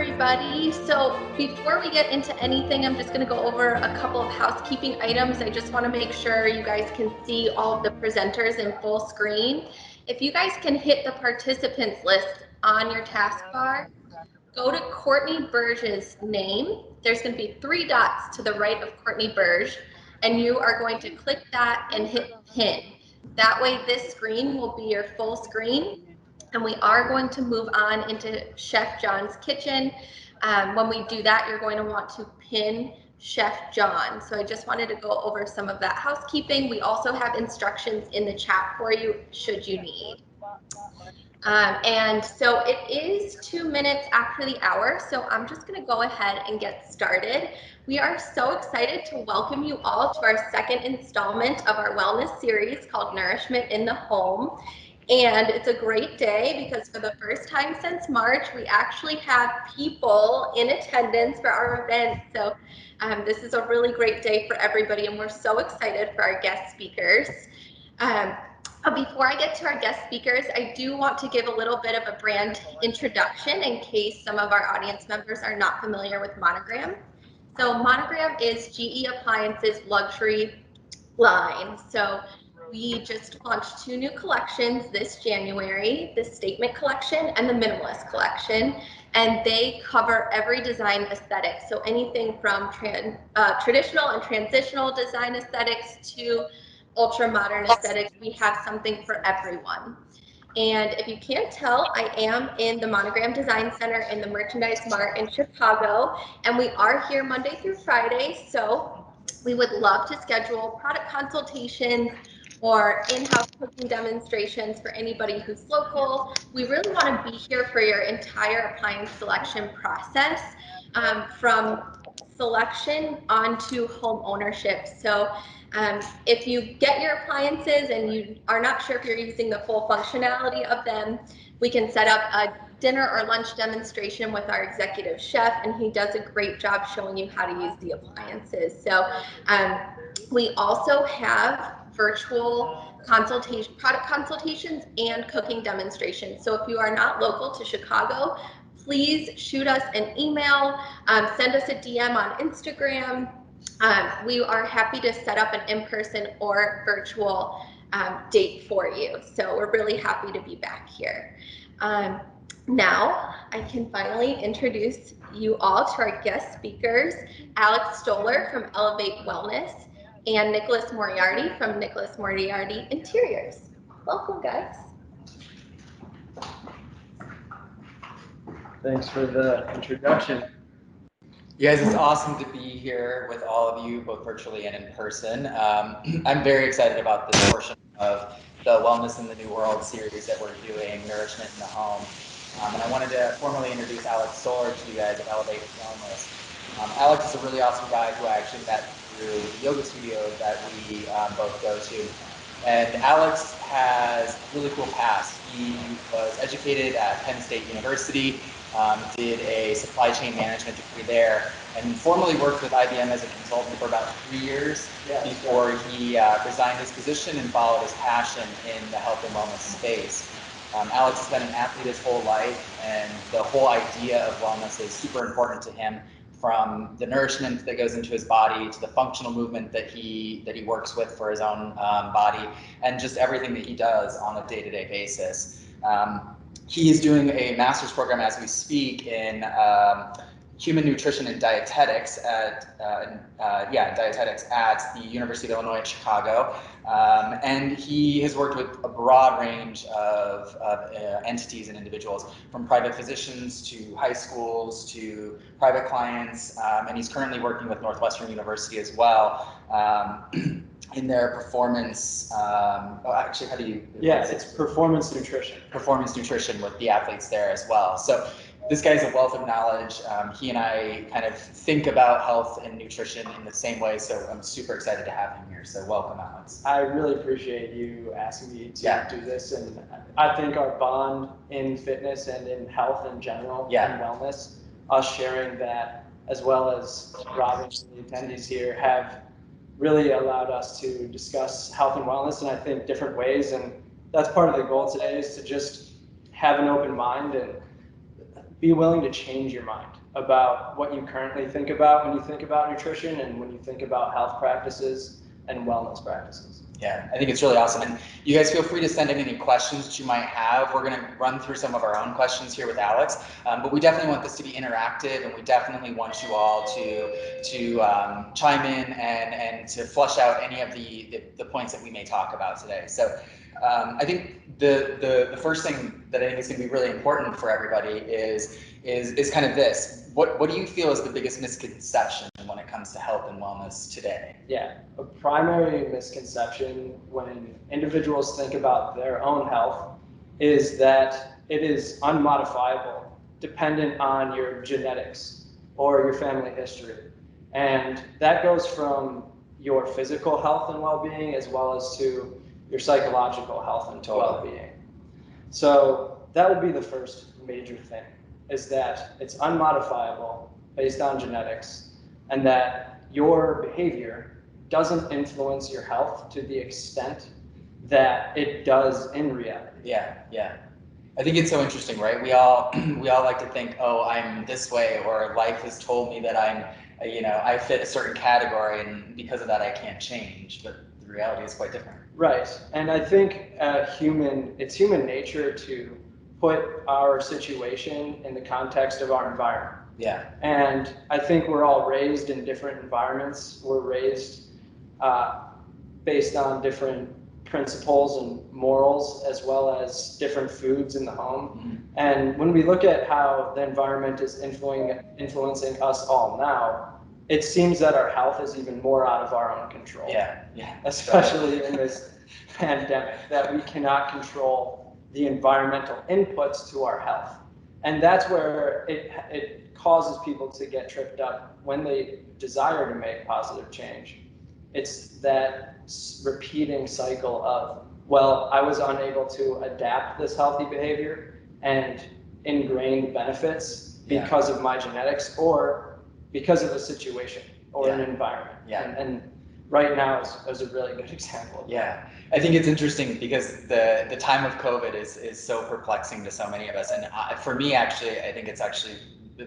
everybody. So before we get into anything, I'm just going to go over a couple of housekeeping items. I just want to make sure you guys can see all of the presenters in full screen. If you guys can hit the participants list on your taskbar, go to Courtney Burge's name. There's going to be 3 dots to the right of Courtney Burge, and you are going to click that and hit pin. That way this screen will be your full screen. And we are going to move on into Chef John's kitchen. When we do that, you're going to want to pin Chef John. So I just wanted to go over some of that housekeeping. We also have instructions in the chat for you should you need. And so it is 2 minutes after the hour, so I'm just going to go ahead and get started. We are so excited to welcome you all to our second installment of our wellness series called Nourishment in the Home. And it's a great day because for the first time since March, we actually have people in attendance for our event. So this is a really great day for everybody, and we're so excited for our guest speakers. Before I get to our guest speakers, I do want to give a little bit of a brand introduction in case some of our audience members are not familiar with Monogram. So Monogram is GE Appliances luxury line. So we just launched 2 new collections this January, the Statement Collection and the Minimalist Collection, and they cover every design aesthetic. So anything from traditional and transitional design aesthetics to ultra modern aesthetics, we have something for everyone. And if you can't tell, I am in the Monogram Design Center in the Merchandise Mart in Chicago, and we are here Monday through Friday. So we would love to schedule product consultations or in-house cooking demonstrations for anybody who's local. We really want to be here for your entire appliance selection process, from selection onto home ownership. So if you get your appliances and you are not sure if you're using the full functionality of them, we can set up a dinner or lunch demonstration with our executive chef, and he does a great job showing you how to use the appliances. So we also have virtual consultation, product consultations and cooking demonstrations. So if you are not local to Chicago, please shoot us an email, send us a DM on Instagram. We are happy to set up an in-person or virtual date for you. So we're really happy to be back here. Now I can finally introduce you all to our guest speakers, Alex Stoller from Elevate Wellness and Nicholas Moriarty from Nicholas Moriarty Interiors. Welcome, guys. Thanks for the introduction. You guys, it's awesome to be here with all of you, both virtually and in person. I'm very excited about this portion of the Wellness in the New World series that we're doing, Nourishment in the Home. And I wanted to formally introduce Alex Stoller to you guys at Elevate Wellness. Alex is a really awesome guy who I actually met through the yoga studio that we both go to. And Alex has a really cool past. He was educated at Penn State University, did a supply chain management degree there, and formerly worked with IBM as a consultant for about 3 years before he resigned his position and followed his passion in the health and wellness space. Alex has been an athlete his whole life, and the whole idea of wellness is super important to him, from the nourishment that goes into his body to the functional movement that he works with for his own body, and just everything that he does on a day-to-day basis. He is doing a master's program as we speak in human nutrition and dietetics at the University of Illinois at Chicago, and he has worked with a broad range of entities and individuals, from private physicians to high schools to private clients, and he's currently working with Northwestern University as well in their performance. Actually, how do you? Yeah, it's performance nutrition. Performance nutrition with the athletes there as well. So this guy's a wealth of knowledge. He and I kind of think about health and nutrition in the same way, so I'm super excited to have him here. So welcome, Alex. I really appreciate you asking me to do this, and I think our bond in fitness and in health in general and wellness, us sharing that, as well as Robin and the attendees here, have really allowed us to discuss health and wellness in, I think, different ways. And that's part of the goal today, is to just have an open mind and be willing to change your mind about what you currently think about when you think about nutrition and when you think about health practices and wellness practices. Yeah, I think it's really awesome. And you guys feel free to send in any questions that you might have. We're going to run through some of our own questions here with Alex, but we definitely want this to be interactive, and we definitely want you all to chime in and to flush out any of the points that we may talk about today. So I think the first thing that I think is going to be really important for everybody is kind of this. What do you feel is the biggest misconception when it comes to health and wellness today? Yeah, a primary misconception when individuals think about their own health is that it is unmodifiable, dependent on your genetics or your family history. And that goes from your physical health and well-being as well as to your psychological health and well-being. So that would be the first major thing, is that it's unmodifiable based on genetics, and that your behavior doesn't influence your health to the extent that it does in reality. Yeah. I think it's so interesting, right? We all like to think, oh, I'm this way, or life has told me that I fit a certain category, and because of that, I can't change. But the reality is quite different. Right, and I think it's human nature to put our situation in the context of our environment. Yeah. And I think we're all raised in different environments. We're raised based on different principles and morals, as well as different foods in the home. Mm-hmm. And when we look at how the environment is influencing us all now, it seems that our health is even more out of our own control. Yeah. Especially in this pandemic, that we cannot control the environmental inputs to our health. And that's where it causes people to get tripped up when they desire to make positive change. It's that repeating cycle of, well, I was unable to adapt this healthy behavior and ingrained benefits because of my genetics or because of a situation or an environment. And right now is a really good example of that. I think it's interesting because the time of COVID is so perplexing to so many of us. And for me, actually, I think it's actually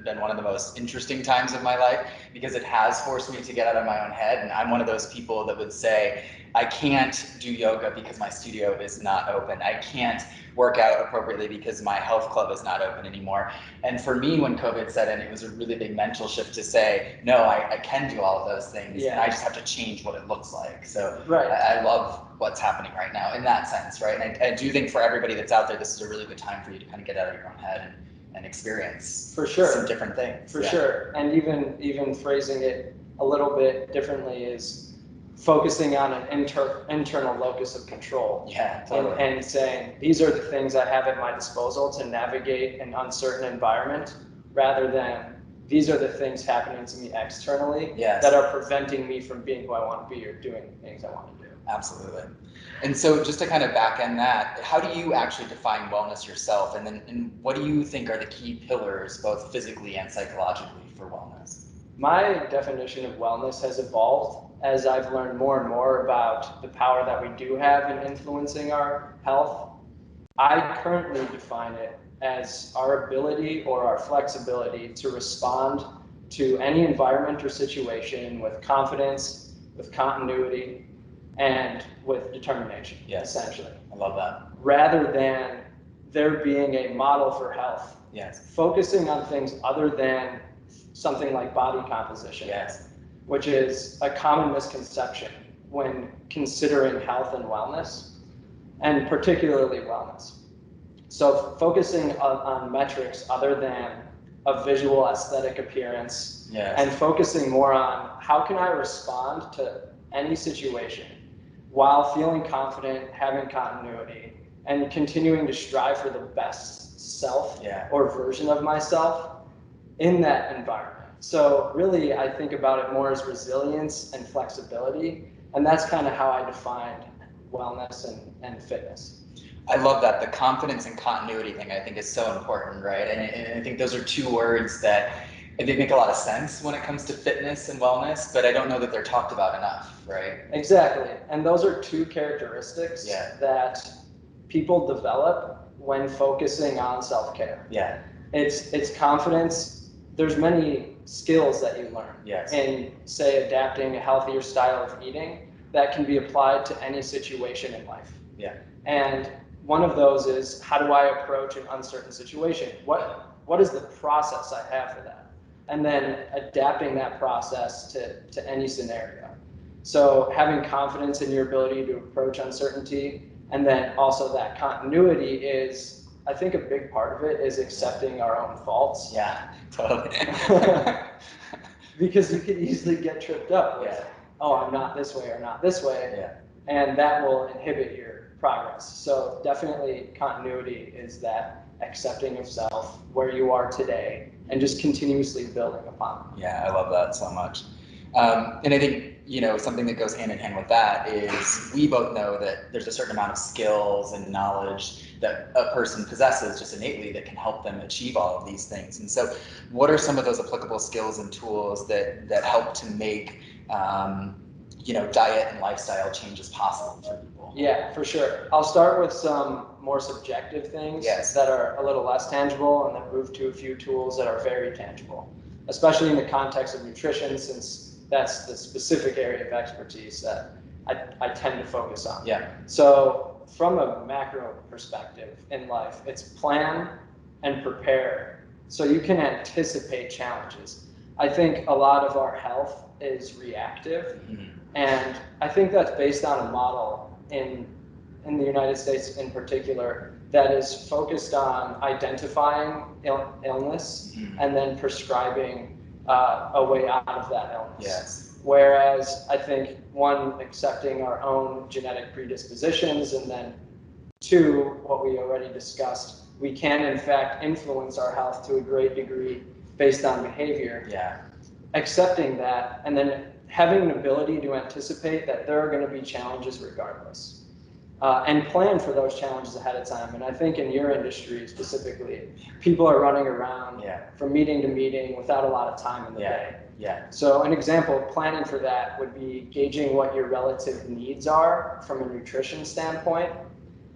been one of the most interesting times of my life, because it has forced me to get out of my own head. And I'm one of those people that would say, I can't do yoga because my studio is not open. I can't work out appropriately because my health club is not open anymore. And for me, when COVID set in, it was a really big mental shift to say, no, I can do all of those things, and I just have to change what it looks like. So I love what's happening right now in that sense, right? And I do think for everybody that's out there, this is a really good time for you to kind of get out of your own head and experience some different things. For sure. And even phrasing it a little bit differently is focusing on an internal locus of control. Yeah, totally. And saying, these are the things I have at my disposal to navigate an uncertain environment, rather than these are the things happening to me externally that are preventing me from being who I want to be or doing the things I want to do. Absolutely. And so just to kind of back end that, how do you actually define wellness yourself? And what do you think are the key pillars, both physically and psychologically, for wellness? My definition of wellness has evolved as I've learned more and more about the power that we do have in influencing our health. I currently define it as our ability or our flexibility to respond to any environment or situation with confidence, with continuity, and with determination, essentially. I love that. Rather than there being a model for health. Focusing on things other than something like body composition. Which is a common misconception when considering health and wellness, and particularly wellness. So focusing on metrics other than a visual aesthetic appearance, and focusing more on how can I respond to any situation while feeling confident, having continuity, and continuing to strive for the best self or version of myself in that environment. So really, I think about it more as resilience and flexibility, and that's kind of how I defined wellness and fitness. I love that. The confidence and continuity thing, I think, is so important, right? And I think those are two words that they make a lot of sense when it comes to fitness and wellness, but I don't know that they're talked about enough, right? Exactly. And those are two characteristics that people develop when focusing on self-care. It's confidence. There's many skills that you learn in, say, adapting a healthier style of eating that can be applied to any situation in life. Yeah. And one of those is, how do I approach an uncertain situation? What is the process I have for that? And then adapting that process to any scenario. So having confidence in your ability to approach uncertainty, and then also that continuity is, I think a big part of it is accepting our own faults. Yeah, totally. Because you can easily get tripped up with, oh, I'm not this way or not this way. Yeah. And that will inhibit your progress. So definitely continuity is that accepting of self, where you are today, and just continuously building upon it. Yeah, I love that so much. And I think, something that goes hand in hand with that is we both know that there's a certain amount of skills and knowledge that a person possesses just innately that can help them achieve all of these things. And so what are some of those applicable skills and tools that help to make, diet and lifestyle changes possible for people? Yeah, for sure. I'll start with some more subjective things that are a little less tangible, and then move to a few tools that are very tangible, especially in the context of nutrition, since that's the specific area of expertise that I tend to focus on. Yeah. So from a macro perspective in life, it's plan and prepare so you can anticipate challenges. I think a lot of our health is reactive, and I think that's based on a model in the United States in particular that is focused on identifying illness and then prescribing a way out of that illness. Yes. Whereas I think, one, accepting our own genetic predispositions, and then two, what we already discussed, we can in fact influence our health to a great degree based on behavior. Yeah. Accepting that, and then having an ability to anticipate that there are going to be challenges regardless. And plan for those challenges ahead of time. And I think in your industry specifically, people are running around from meeting to meeting without a lot of time in the day. Yeah. So an example of planning for that would be gauging what your relative needs are from a nutrition standpoint.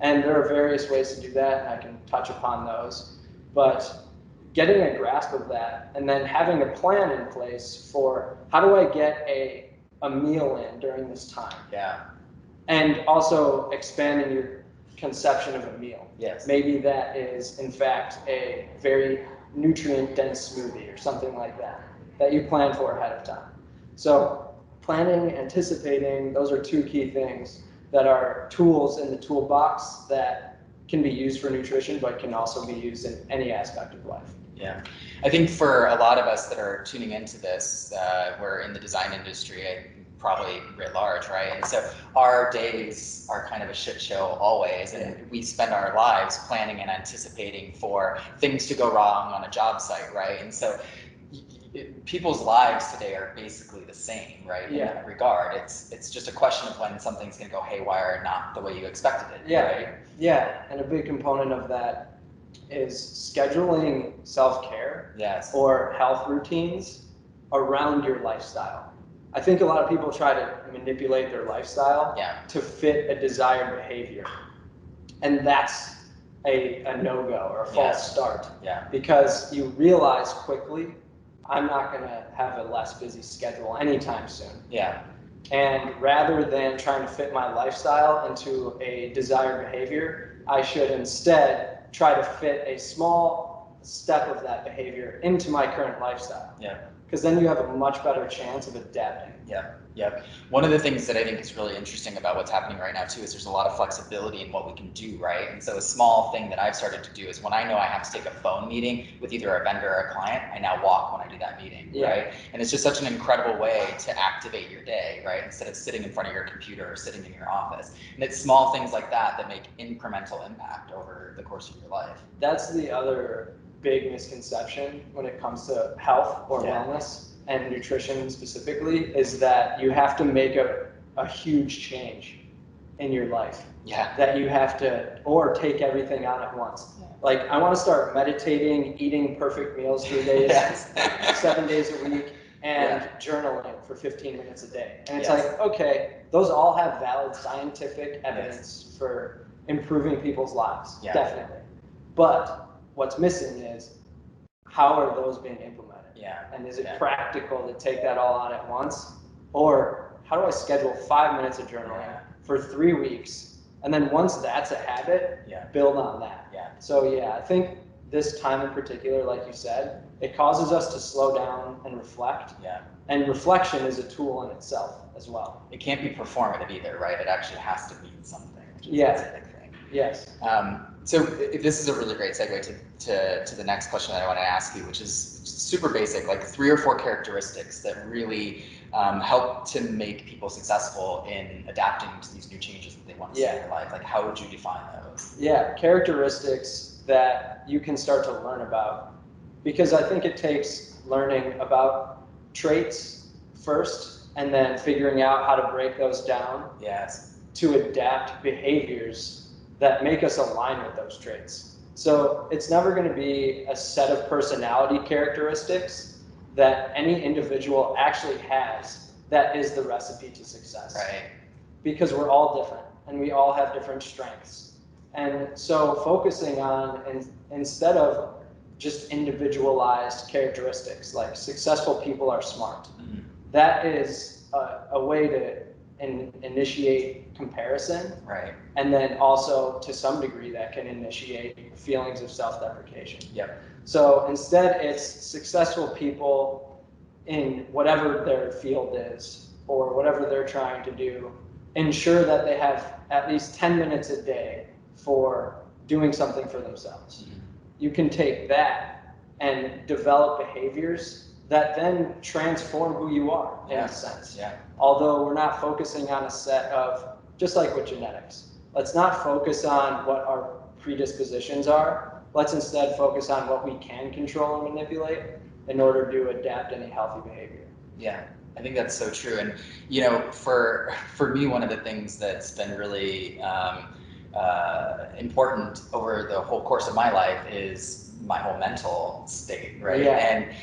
And there are various ways to do that, and I can touch upon those. But getting a grasp of that, and then having a plan in place for, how do I get a meal in during this time? Yeah. And also expanding your conception of a meal. Yes. Maybe that is, in fact, a very nutrient-dense smoothie or something like that you plan for ahead of time. So planning, anticipating, those are two key things that are tools in the toolbox that can be used for nutrition, but can also be used in any aspect of life. Yeah, I think for a lot of us that are tuning into this, we're in the design industry, probably writ large, right? And so our days are kind of a shit show always, and we spend our lives planning and anticipating for things to go wrong on a job site, right? And so people's lives today are basically the same, right? In that regard, it's just a question of when something's going to go haywire, not the way you expected it. Right? Yeah, and a big component of that is scheduling self-care or health routines around your lifestyle. I think a lot of people try to manipulate their lifestyle to fit a desired behavior. And that's a no-go or a false start. Because you realize quickly, I'm not going to have a less busy schedule anytime soon. And rather than trying to fit my lifestyle into a desired behavior, I should instead try to fit a small step of that behavior into my current lifestyle. Because then you have a much better chance of adapting. One of the things that I think is really interesting about what's happening right now too is there's a lot of flexibility in what we can do, right? And so a small thing that I've started to do is when I know I have to take a phone meeting with either a vendor or a client, I now walk when I do that meeting, right? And it's just such an incredible way to activate your day, right? Instead of sitting in front of your computer or sitting in your office. And it's small things like that that make incremental impact over the course of your life. That's the other big misconception when it comes to health or wellness and nutrition specifically, is that you have to make a huge change in your life. That you have to, or take everything on at once. Like, I want to start meditating, eating perfect meals 3 days, 7 days a week, and journaling for 15 minutes a day. And it's like, okay, those all have valid scientific evidence for improving people's lives, definitely. But what's missing is how are those being implemented? Yeah. And is it practical to take that all on at once? Or how do I schedule 5 minutes of journaling for 3 weeks? And then once that's a habit, build on that. Yeah. So yeah, I think this time in particular, like you said, it causes us to slow down and reflect. Yeah. And reflection is a tool in itself as well. It can't be performative either, right? It actually has to mean something, which is a big thing. Yes. So this is a really great segue to the next question that I want to ask you, which is super basic, like 3 or 4 characteristics that really help to make people successful in adapting to these new changes that they want to see in their life. Like, how would you define those? Yeah, characteristics that you can start to learn about, because I think it takes learning about traits first and then figuring out how to break those down to adapt behaviors that make us align with those traits. So it's never going to be a set of personality characteristics that any individual actually has that is the recipe to success. Right. Because we're all different and we all have different strengths. And so focusing on, instead of just individualized characteristics, like successful people are smart, that is a way to initiate comparison. Right. And then also, to some degree, that can initiate feelings of self-deprecation. Yep. So instead, it's successful people in whatever their field is or whatever they're trying to do. Ensure that they have at least 10 minutes a day for doing something for themselves. You can take that and develop behaviors that then transform who you are in a sense. Yeah. Although we're not focusing on a set of, just like with genetics, let's not focus on what our predispositions are. Let's instead focus on what we can control and manipulate in order to adapt any healthy behavior. Yeah, I think that's so true. And, you know, for me, one of the things that's been really important over the whole course of my life is my whole mental state, right? Yeah. And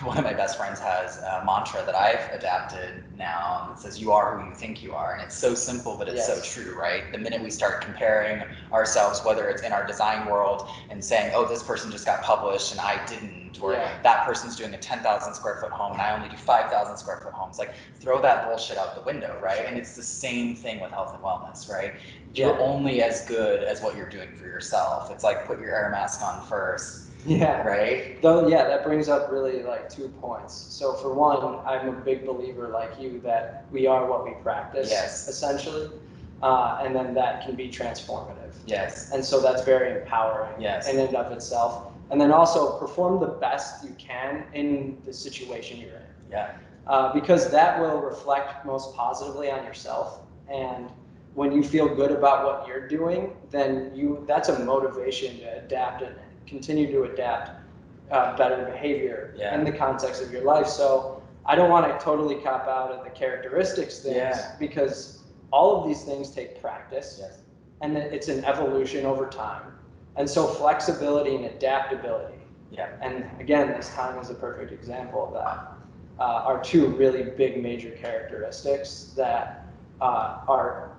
one of my best friends has a mantra that I've adapted now that says, "You are who you think you are." And it's so simple, but it's so true, right? The minute we start comparing ourselves, whether it's in our design world and saying, "Oh, this person just got published and I didn't," or that person's doing a 10,000 square foot home and I only do 5,000 square foot homes, like throw that bullshit out the window, right? And it's the same thing with health and wellness, right? You're only as good as what you're doing for yourself. It's like, put your air mask on first. Yeah. Right? Though, yeah, that brings up really like 2 points. So for one, I'm a big believer like you that we are what we practice, essentially. And then that can be transformative. Yes. And so that's very empowering in and of itself. And then also perform the best you can in the situation you're in. Yeah. Because that will reflect most positively on yourself. And when you feel good about what you're doing, then that's a motivation to adapt and continue to adapt better behavior in the context of your life. So I don't want to totally cop out of the characteristics things because all of these things take practice and it's an evolution over time. And so flexibility and adaptability. And again, this time is a perfect example of that. Are 2 really big major characteristics that are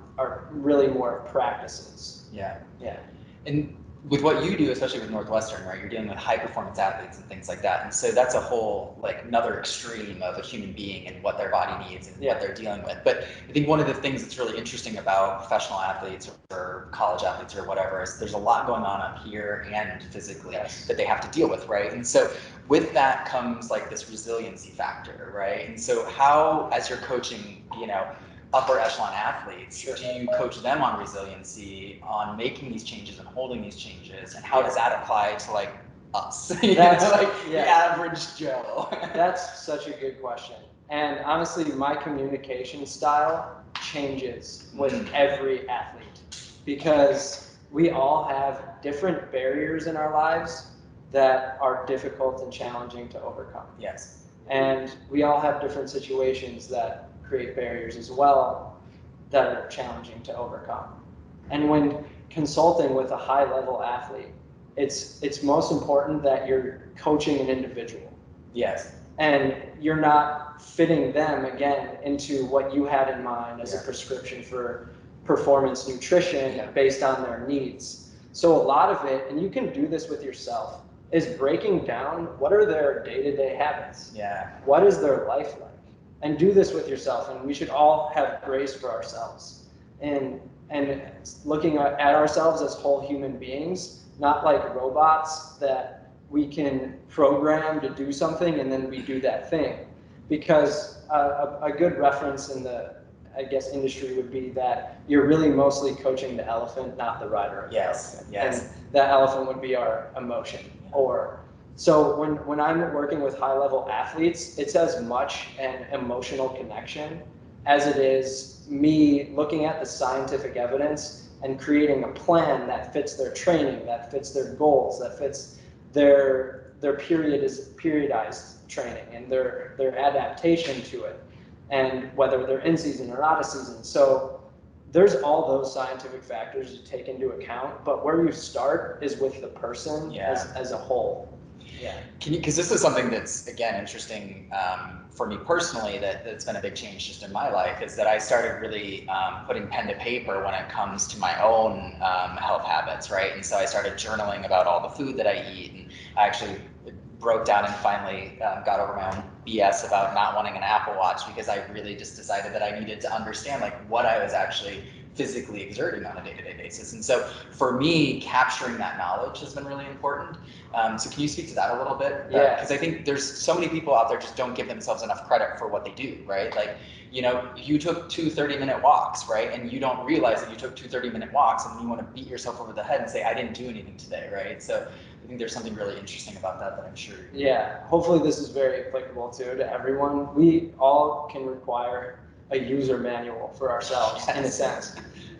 really more practices. Yeah. Yeah. And with what you do, especially with Northwestern, right, you're dealing with high performance athletes and things like that. And so that's a whole, like, another extreme of a human being and what their body needs and what they're dealing with. But I think one of the things that's really interesting about professional athletes or college athletes or whatever is there's a lot going on up here and physically that they have to deal with, right? And so with that comes like this resiliency factor, right? And so how, as you're coaching, you know, upper echelon athletes, do you coach them on resiliency, on making these changes and holding these changes, and how does that apply to like us, that's like the average Joe? That's such a good question. And honestly, my communication style changes with every athlete because we all have different barriers in our lives that are difficult and challenging to overcome. Yes. And we all have different situations that create barriers as well that are challenging to overcome. And when consulting with a high-level athlete, it's most important that you're coaching an individual. Yes. And you're not fitting them, again, into what you had in mind as a prescription for performance nutrition based on their needs. So a lot of it, and you can do this with yourself, is breaking down what are their day-to-day habits. Yeah. What is their life like? And do this with yourself. And we should all have grace for ourselves. And looking at ourselves as whole human beings, not like robots that we can program to do something and then we do that thing. Because a good reference in the, I guess, industry would be that you're really mostly coaching the elephant, not the rider of the elephant. Yes. And that elephant would be our emotion. So when I'm working with high-level athletes, it's as much an emotional connection as it is me looking at the scientific evidence and creating a plan that fits their training, that fits their goals, that fits their periodized training and their adaptation to it, and whether they're in season or out of season. So there's all those scientific factors to take into account, but where you start is with the person as a whole. Yeah. Because this is something that's, again, interesting for me personally, that's been a big change just in my life, is that I started really putting pen to paper when it comes to my own health habits, right? And so I started journaling about all the food that I eat, and I actually broke down and finally got over my own BS about not wanting an Apple Watch, because I really just decided that I needed to understand like what I was actually physically exerting on a day-to-day basis. And so for me, capturing that knowledge has been really important. So can you speak to that a little bit? Yeah. Because I think there's so many people out there just don't give themselves enough credit for what they do, right? Like, you know, you took 2 30-minute walks, right? And you don't realize that you took 2 30-minute walks, and you want to beat yourself over the head and say, I didn't do anything today, right? So I think there's something really interesting about that I'm sure. Yeah, hopefully this is very applicable to everyone. We all can require a user manual for ourselves, in a sense.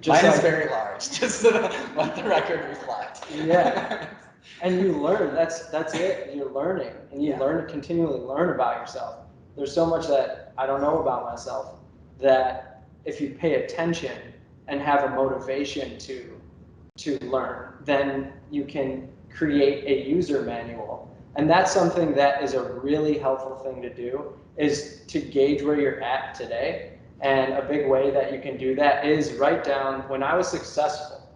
Mine is very large, just to let the record reflect. Yeah, and you learn, that's it, you're learning, and you continually learn about yourself. There's so much that I don't know about myself that if you pay attention and have a motivation to learn, then you can create a user manual. And that's something that is a really helpful thing to do, is to gauge where you're at today. And a big way that you can do that is write down, when I was successful,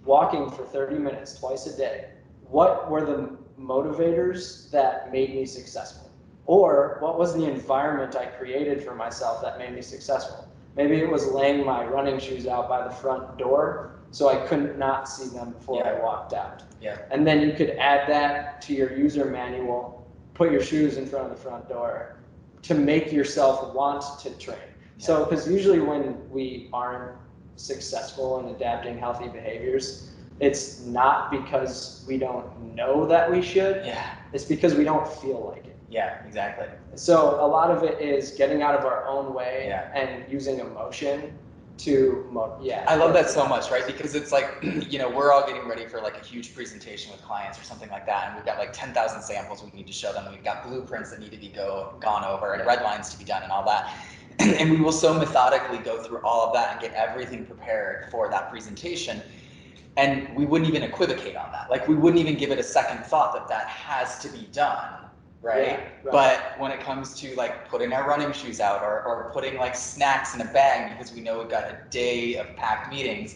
walking for 30 minutes twice a day, what were the motivators that made me successful? Or what was the environment I created for myself that made me successful? Maybe it was laying my running shoes out by the front door so I couldn't not see them before I walked out. Yeah. And then you could add that to your user manual, put your shoes in front of the front door to make yourself want to train. Yeah. So, because usually when we aren't successful in adapting healthy behaviors, it's not because we don't know that we should. Yeah. It's because we don't feel like it. Yeah, exactly. So a lot of it is getting out of our own way and using emotion to, I love that so much, right? Because it's like, you know, we're all getting ready for like a huge presentation with clients or something like that, and we've got like 10,000 samples we need to show them. We've got blueprints that need to be gone over and red lines to be done and all that. And we will so methodically go through all of that and get everything prepared for that presentation. And we wouldn't even equivocate on that. Like, we wouldn't even give it a second thought that that has to be done. Right? Yeah, right? But when it comes to like putting our running shoes out or putting like snacks in a bag because we know we've got a day of packed meetings,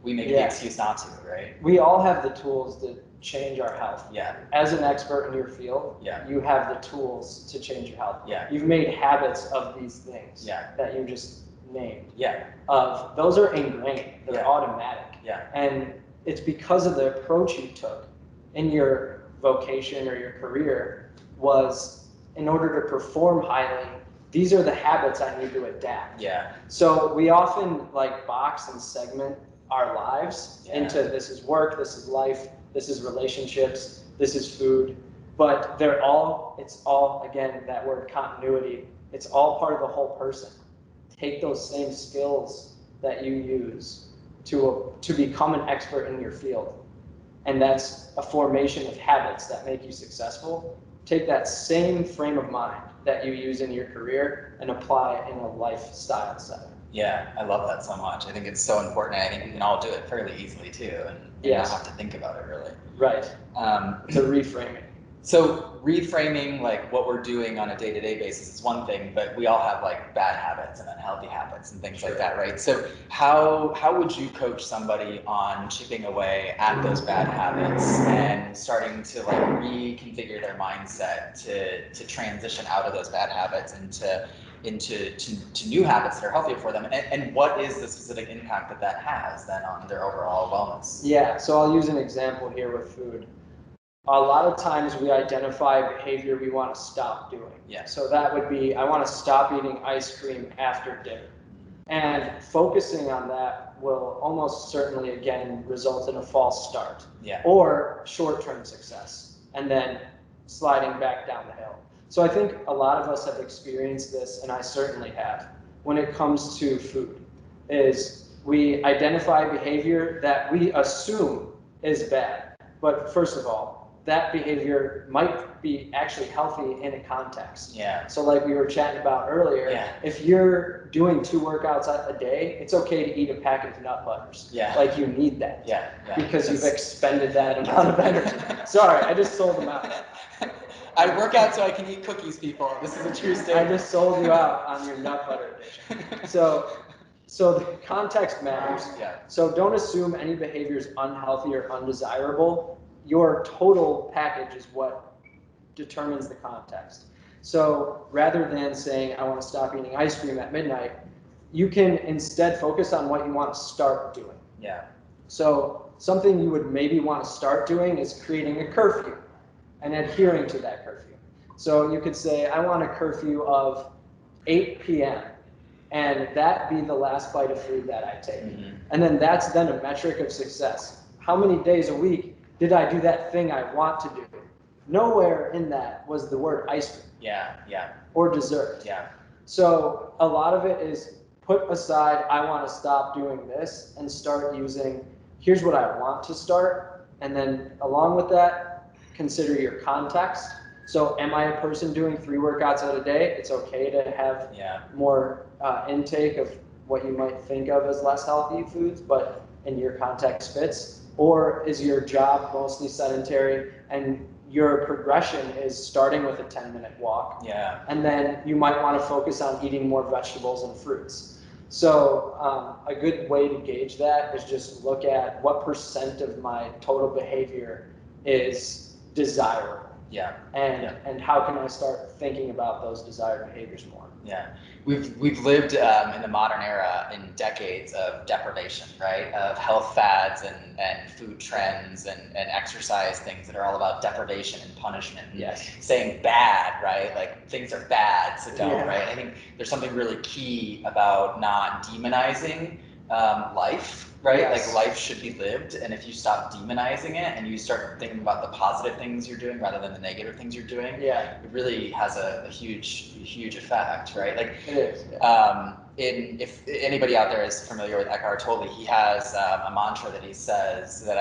we make the excuse not to, right? We all have the tools to change our health. Yeah. As an expert in your field, you have the tools to change your health. Yeah. You've made habits of these things that you just named. Yeah. Those are ingrained. They're automatic. Yeah. And it's because of the approach you took in your vocation or your career was, in order to perform highly, these are the habits I need to adapt. Yeah. So we often like box and segment our lives into, this is work, this is life, this is relationships, this is food, but it's all, again, that word continuity, it's all part of the whole person. Take those same skills that you use to become an expert in your field. And that's a formation of habits that make you successful. Take that same frame of mind that you use in your career and apply it in a lifestyle setting. Yeah, I love that so much. I think it's so important. I think we can all do it fairly easily too, and not have to think about it really. Right. To reframe it. So reframing like what we're doing on a day-to-day basis is one thing, but we all have like bad habits and unhealthy habits and things like that, right? So how would you coach somebody on chipping away at those bad habits and starting to like reconfigure their mindset to transition out of those bad habits into new habits that are healthier for them? And what is the specific impact that has then on their overall wellness? Yeah, so I'll use an example here with food. A lot of times we identify behavior we want to stop doing. Yeah. So that would be, I want to stop eating ice cream after dinner. And focusing on that will almost certainly, again, result in a false start. Yeah. Or short-term success, and then sliding back down the hill. So I think a lot of us have experienced this, and I certainly have, when it comes to food, is we identify behavior that we assume is bad. But first of all, that behavior might be actually healthy in a context. Yeah. So like we were chatting about earlier, if you're doing 2 workouts a day, it's okay to eat a packet of nut butters. Yeah. Like you need that. Yeah. Because you've expended that amount of energy. Sorry, I just sold them out. I work out so I can eat cookies, people. This is a true statement. I just sold you out on your nut butter addiction. So the context matters. Yeah. So don't assume any behavior is unhealthy or undesirable. Your total package is what determines the context. So rather than saying, I want to stop eating ice cream at midnight, you can instead focus on what you want to start doing. Yeah. So something you would maybe want to start doing is creating a curfew and adhering to that curfew. So you could say, I want a curfew of 8 p.m. and that be the last bite of food that I take. Mm-hmm. And then that's then a metric of success. How many days a week did I do that thing I want to do? Nowhere in that was the word ice cream. Yeah. Or dessert. Yeah. So a lot of it is put aside, I want to stop doing this, and start using, here's what I want to start. And then along with that, consider your context. So am I a person doing 3 workouts out a day? It's okay to have more intake of what you might think of as less healthy foods, but in your context fits. Or is your job mostly sedentary and your progression is starting with a 10-minute walk? Yeah. And then you might want to focus on eating more vegetables and fruits. So a good way to gauge that is just look at what % of my total behavior is desirable. Yeah. And how can I start thinking about those desired behaviors more? Yeah. We've lived in the modern era in decades of deprivation, right? Of health fads and food trends and exercise things that are all about deprivation and punishment. Yes. Saying bad, right? Like things are bad, so don't, right? I think there's something really key about not demonizing life, right? Yes. Like life should be lived, and if you stop demonizing it and you start thinking about the positive things you're doing rather than the negative things you're doing, it really has a huge effect, right? Like it is. If anybody out there is familiar with Eckhart Tolle, he has a mantra that he says that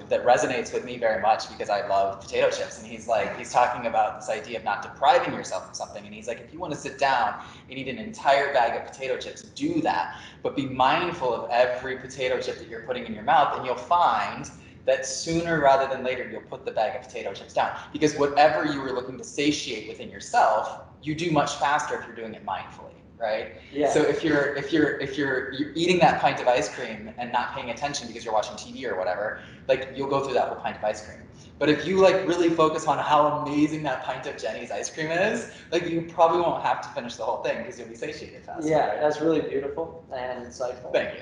that resonates with me very much because I love potato chips, and he's talking about this idea of not depriving yourself of something, and he's like, if you want to sit down and eat an entire bag of potato chips, do that, but be mindful of every potato chip that you're putting in your mouth, and you'll find that sooner rather than later you'll put the bag of potato chips down, because whatever you were looking to satiate within yourself, you do much faster if you're doing it mindfully. Right? Yeah. So if you're eating that pint of ice cream and not paying attention because you're watching TV or whatever, like you'll go through that whole pint of ice cream. But if you like really focus on how amazing that pint of Jenny's ice cream is, like you probably won't have to finish the whole thing because you'll be satiated faster. Yeah, right? That's really beautiful and insightful. Thank you.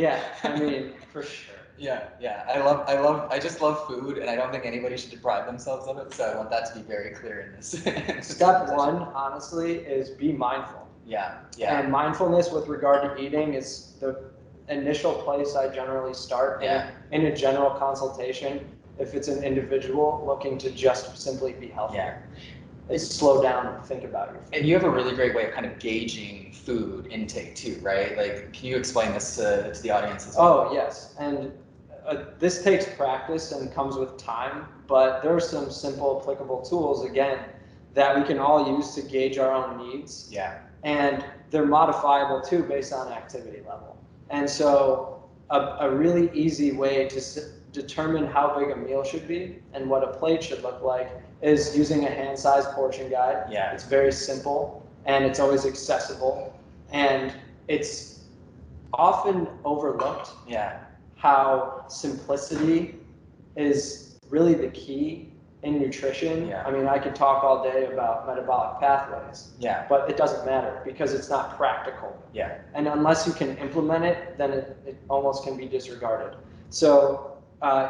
Yeah, I mean, for sure. Yeah. I just love food, and I don't think anybody should deprive themselves of it. So I want that to be very clear in this. Step 1, honestly, is be mindful. Yeah. And mindfulness with regard to eating is the initial place I generally start in a general consultation. If it's an individual looking to just simply be healthier. It's slow down and think about your food. And you have a really great way of kind of gauging food intake too, right? Like, can you explain this to the audience as well? Oh, yes. And this takes practice and comes with time, but there are some simple applicable tools, again, that we can all use to gauge our own needs. Yeah. And they're modifiable too based on activity level. And so a really easy way to determine how big a meal should be and what a plate should look like is using a hand-sized portion guide. Yeah. It's very simple and it's always accessible, and it's often overlooked. Yeah. How simplicity is really the key in nutrition. Yeah. I mean, I could talk all day about metabolic pathways. Yeah. But it doesn't matter because it's not practical. Yeah. And unless you can implement it, then it almost can be disregarded. So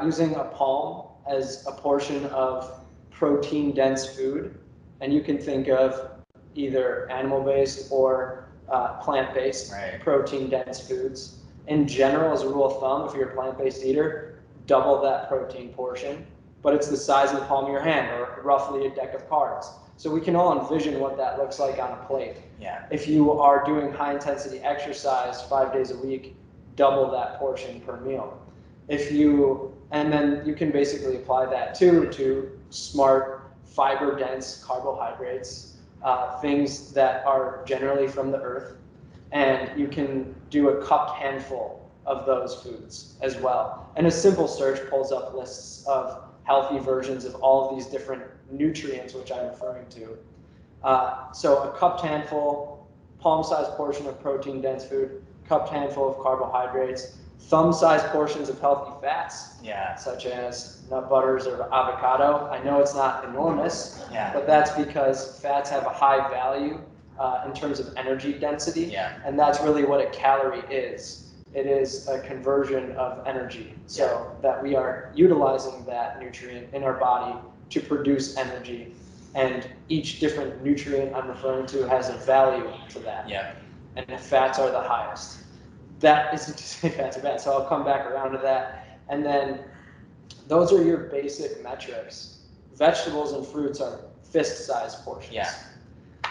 using a palm as a portion of protein-dense food, and you can think of either animal-based or plant-based protein-dense foods. In general, as a rule of thumb, if you're a plant-based eater, double that protein portion, but it's the size of the palm of your hand, or roughly a deck of cards. So we can all envision what that looks like on a plate. Yeah. If you are doing high-intensity exercise 5 days a week, double that portion per meal. And then you can basically apply that to smart, fiber-dense carbohydrates, things that are generally from the earth, and you can do a cupped handful of those foods as well. And a simple search pulls up lists of healthy versions of all of these different nutrients, which I'm referring to. So a cupped handful, palm-sized portion of protein-dense food, cupped handful of carbohydrates, thumb-sized portions of healthy fats, such as nut butters or avocado. I know it's not enormous, but that's because fats have a high value in terms of energy density, and that's really what a calorie is. It is a conversion of energy, so that we are utilizing that nutrient in our body to produce energy, and each different nutrient I'm referring to has a value to that. And the fats are the highest. That isn't to say fats are bad, so I'll come back around to that. And then those are your basic metrics. Vegetables and fruits are fist-sized portions.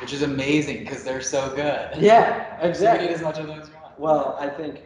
Which is amazing because they're so good. Yeah, exactly. So you eat as much of those as you want. Well, I think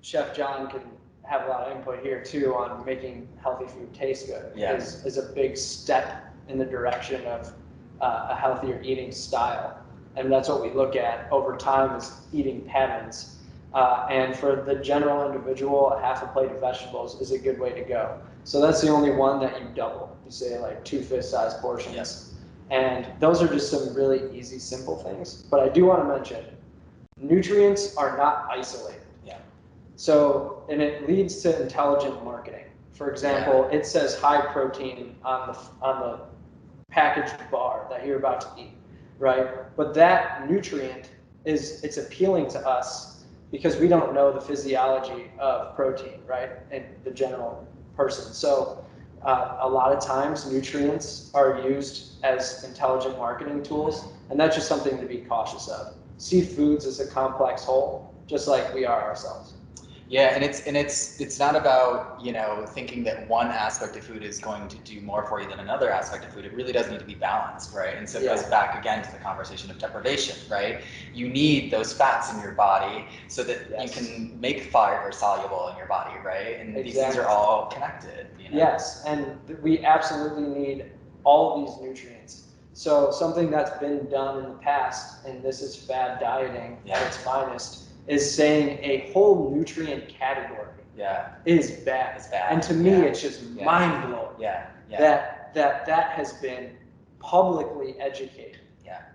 Chef John can have a lot of input here too on making healthy food taste good. Is a big step in the direction of a healthier eating style. And that's what we look at over time is eating patterns. And for the general individual, a half a plate of vegetables is a good way to go. So that's the only one that you double. You say like 2 fist-sized portions. And those are just some really easy, simple things. But I do want to mention, nutrients are not isolated. So, and it leads to intelligent marketing. For example, it says high protein on the packaged bar that you're about to eat, right? But that nutrient it's appealing to us because we don't know the physiology of protein, right? And the general person. So a lot of times nutrients are used as intelligent marketing tools, and that's just something to be cautious of. See foods as a complex whole, just like we are ourselves. Yeah, and it's not about, thinking that one aspect of food is going to do more for you than another aspect of food. It really does need to be balanced, right? And so it goes back again to the conversation of deprivation, right? You need those fats in your body so that you can make fiber soluble in your body, right? And these things are all connected. Yes, and we absolutely need all of these nutrients. So something that's been done in the past, and this is fad dieting at its finest, is saying a whole nutrient category is bad. It's bad. And to me, it's just mind-blowing that has been publicly educated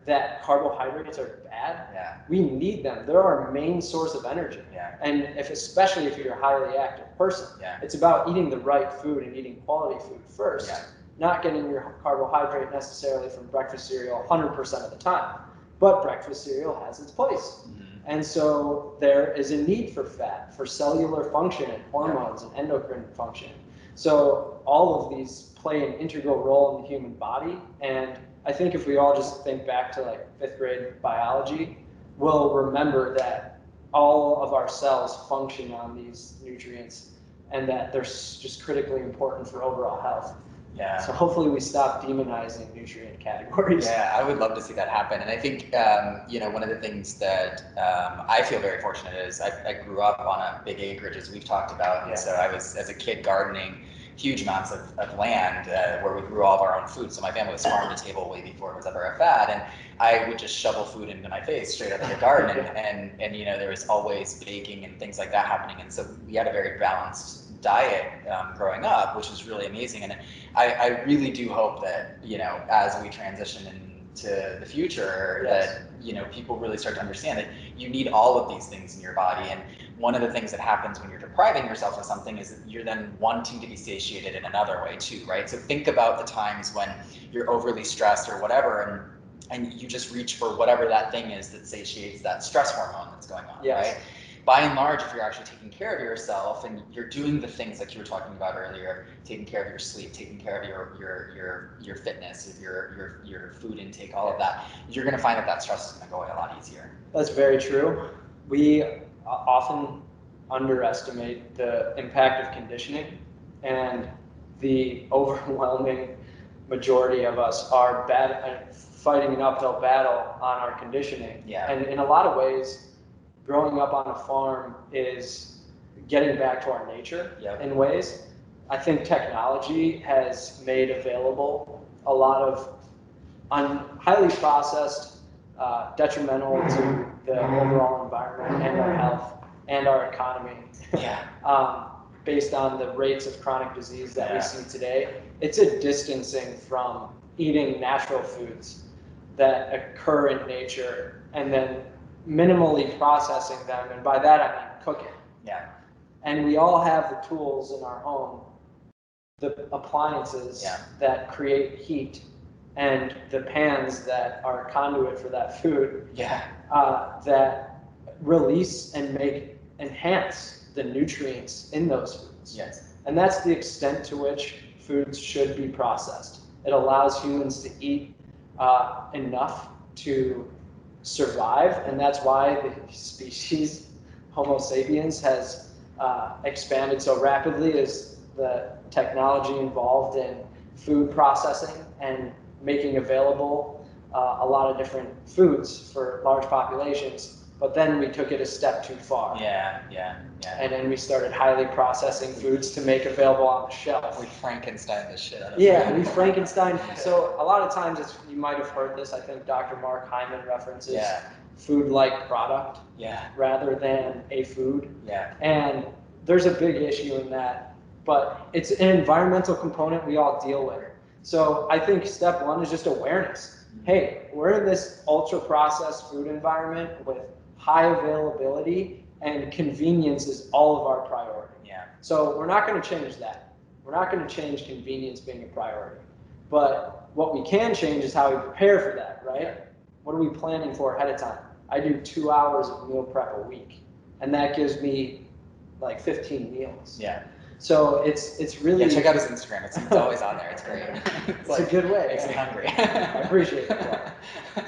that carbohydrates are bad. We need them. They're our main source of energy. And especially if you're a highly active person, it's about eating the right food and eating quality food first, not getting your carbohydrate necessarily from breakfast cereal 100% of the time. But breakfast cereal has its place. And so there is a need for fat, for cellular function and hormones and endocrine function. So all of these play an integral role in the human body. And I think if we all just think back to like 5th grade biology, we'll remember that all of our cells function on these nutrients and that they're just critically important for overall health. So hopefully we stop demonizing nutrient categories. I would love to see that happen. And I think, one of the things that I feel very fortunate is I grew up on a big acreage, as we've talked about. And so I was, as a kid, gardening huge amounts of land where we grew all of our own food. So my family was farm to table way before it was ever a fad, and I would just shovel food into my face straight out of the garden, and you know, there was always baking and things like that happening, and so we had a very balanced diet growing up, which was really amazing. And I really do hope that, you know, as we transition into the future, that, you know, people really start to understand that you need all of these things in your body. And one of the things that happens when you're depriving yourself of something is that you're then wanting to be satiated in another way too, right? So think about the times when you're overly stressed or whatever, and you just reach for whatever that thing is that satiates that stress hormone that's going on, right? By and large, if you're actually taking care of yourself and you're doing the things like you were talking about earlier, taking care of your sleep, taking care of your fitness, your food intake, all of that, you're going to find that stress is going to go away a lot easier. That's very true. We often underestimate the impact of conditioning, and the overwhelming majority of us are fighting an uphill battle on our conditioning. And in a lot of ways, growing up on a farm is getting back to our nature in ways. I think technology has made available a lot of highly processed, detrimental to the overall environment and our health and our economy. Based on the rates of chronic disease that we see today, it's a distancing from eating natural foods that occur in nature and then minimally processing them, and by that I mean cooking. And we all have the tools in our home, the appliances that create heat, and the pans that are conduit for that food, that release and enhance the nutrients in those foods. And that's the extent to which foods should be processed. It allows humans to eat enough to survive, and that's why the species Homo sapiens has expanded so rapidly, is the technology involved in food processing and making available a lot of different foods for large populations. But then we took it a step too far. And then we started highly processing foods to make available on the shelf. We Frankenstein this shit out of it. We Frankenstein. So a lot of times, you might have heard this, I think Dr. Mark Hyman references food-like product rather than a food. And there's a big issue in that, but it's an environmental component we all deal with. So I think step one is just awareness. Hey, we're in this ultra-processed food environment with high availability, and convenience is all of our priority. So we're not going to change that. We're not going to change convenience being a priority. But what we can change is how we prepare for that, right? What are we planning for ahead of time? I do 2 hours of meal prep a week, and that gives me like 15 meals. So it's really... check out his Instagram. It's always on there. It's great. It's a good way. Makes me hungry. I appreciate it.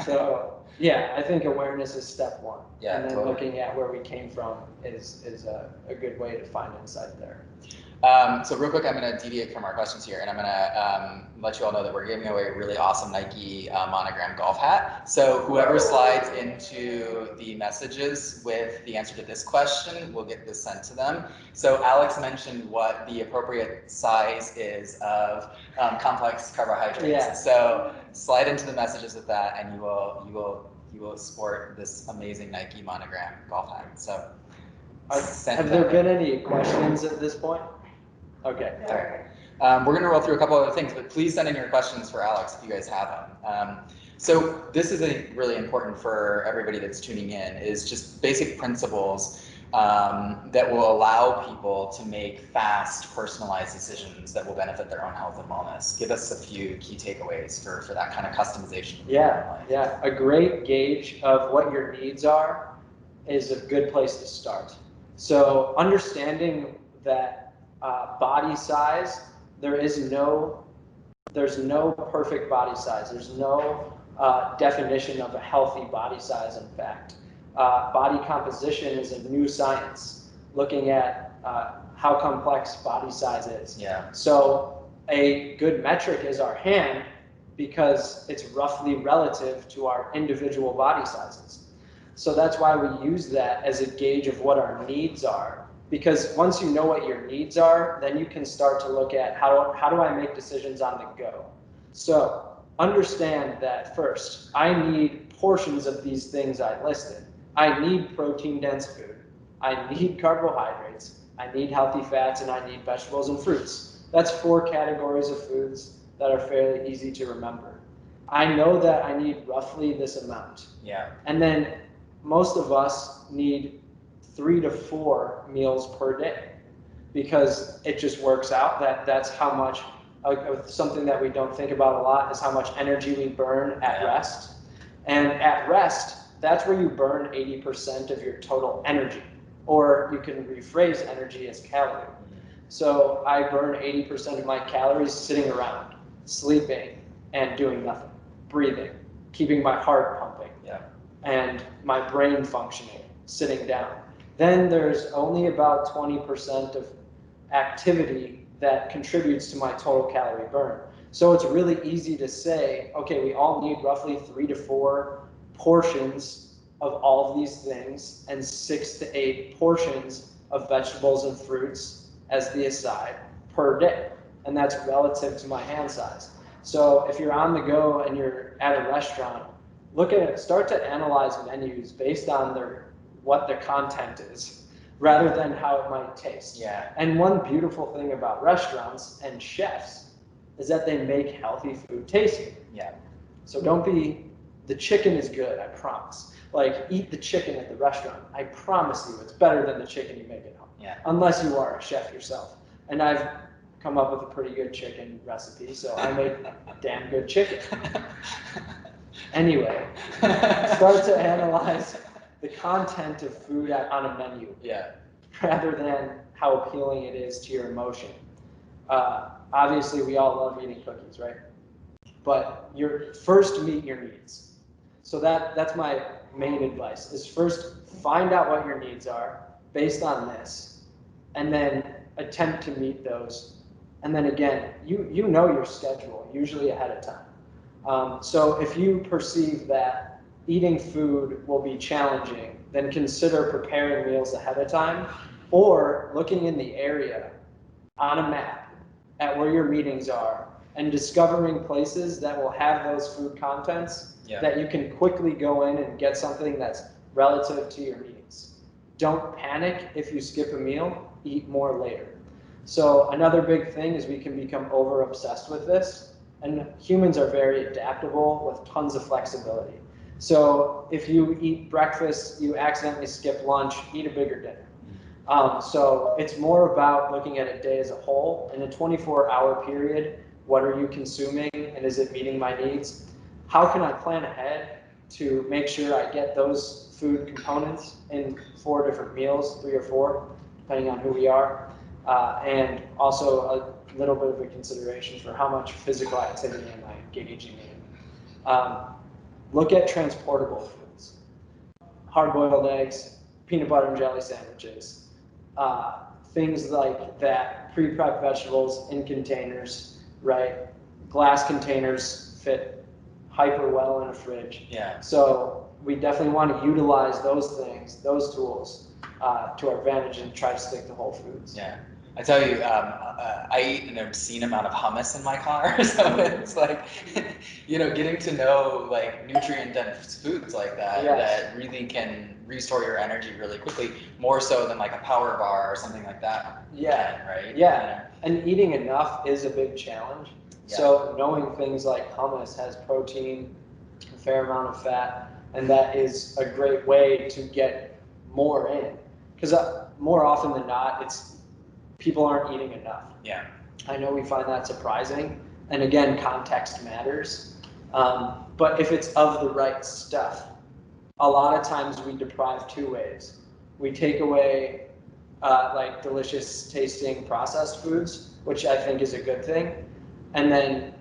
So I think awareness is step one. And then looking at where we came from is a good way to find insight there. So real quick, I'm going to deviate from our questions here, and I'm going to let you all know that we're giving away a really awesome Nike Monogram golf hat. So whoever slides into the messages with the answer to this question will get this sent to them. So Alex mentioned what the appropriate size is of complex carbohydrates. So slide into the messages with that, and you will sport this amazing Nike Monogram golf hat. So have there been any questions at this point? Okay. All right. We're going to roll through a couple other things, but please send in your questions for Alex if you guys have them. So this is really important for everybody that's tuning in, is just basic principles that will allow people to make fast, personalized decisions that will benefit their own health and wellness. Give us a few key takeaways for that kind of customization. A great gauge of what your needs are is a good place to start. So understanding that body size, there's no perfect body size. There's no definition of a healthy body size, in fact. Body composition is a new science, looking at how complex body size is. So a good metric is our hand, because it's roughly relative to our individual body sizes. So that's why we use that as a gauge of what our needs are, Because once you know what your needs are, then you can start to look at how do I make decisions on the go. So understand that first, I need portions of these things I listed. I need protein-dense food. I need carbohydrates. I need healthy fats, and I need vegetables and fruits. That's 4 categories of foods that are fairly easy to remember. I know that I need roughly this amount. Yeah. And then most of us need 3 to 4 meals per day because it just works out that that's how much, something that we don't think about a lot is how much energy we burn at rest. And at rest, that's where you burn 80% of your total energy, or you can rephrase energy as calorie. So I burn 80% of my calories sitting around, sleeping, and doing nothing, breathing, keeping my heart pumping, and my brain functioning, sitting down. Then there's only about 20% of activity that contributes to my total calorie burn. So it's really easy to say, okay, we all need roughly 3 to 4 portions of all of these things and 6 to 8 portions of vegetables and fruits as the aside per day. And that's relative to my hand size. So if you're on the go and you're at a restaurant, look at it, start to analyze menus based on what the content is, rather than how it might taste. Yeah. And one beautiful thing about restaurants and chefs is that they make healthy food tasty. Yeah. So the chicken is good, I promise. Like, eat the chicken at the restaurant. I promise you, it's better than the chicken you make at home. Yeah. Unless you are a chef yourself. And I've come up with a pretty good chicken recipe, so I make damn good chicken. Anyway, start to analyze the content of food on a menu, rather than how appealing it is to your emotion. Obviously, we all love eating cookies, right? But first meet your needs. So that's my main advice, is first find out what your needs are based on this, and then attempt to meet those. And then again, you know your schedule, usually ahead of time. So if you perceive that eating food will be challenging, then consider preparing meals ahead of time, or looking in the area on a map at where your meetings are and discovering places that will have those food contents that you can quickly go in and get something that's relative to your needs. Don't panic if you skip a meal, eat more later. So another big thing is we can become over obsessed with this, and humans are very adaptable with tons of flexibility. So if you eat breakfast, you accidentally skip lunch, eat a bigger dinner. So it's more about looking at a day as a whole. In a 24-hour period, what are you consuming, and is it meeting my needs? How can I plan ahead to make sure I get those food components in 4 different meals, 3 or 4, depending on who we are, and also a little bit of a consideration for how much physical activity am I engaging in. Look at transportable foods, hard-boiled eggs, peanut butter and jelly sandwiches, things like that, pre-prepped vegetables in containers, right? Glass containers fit hyper well in a fridge. Yeah. So we definitely want to utilize those things, those tools, to our advantage and try to stick to whole foods. Yeah. I tell you, I eat an obscene amount of hummus in my car, so it's like, getting to know like nutrient-dense foods like that that really can restore your energy really quickly, more so than like a power bar or something like that. Yeah. Right? Yeah. And eating enough is a big challenge. Yeah. So knowing things like hummus has protein, a fair amount of fat, and that is a great way to get more in. Because more often than not, people aren't eating enough. Yeah. I know we find that surprising. And again, context matters. But if it's of the right stuff, a lot of times we deprive 2 ways. We take away like delicious tasting processed foods, which I think is a good thing. And then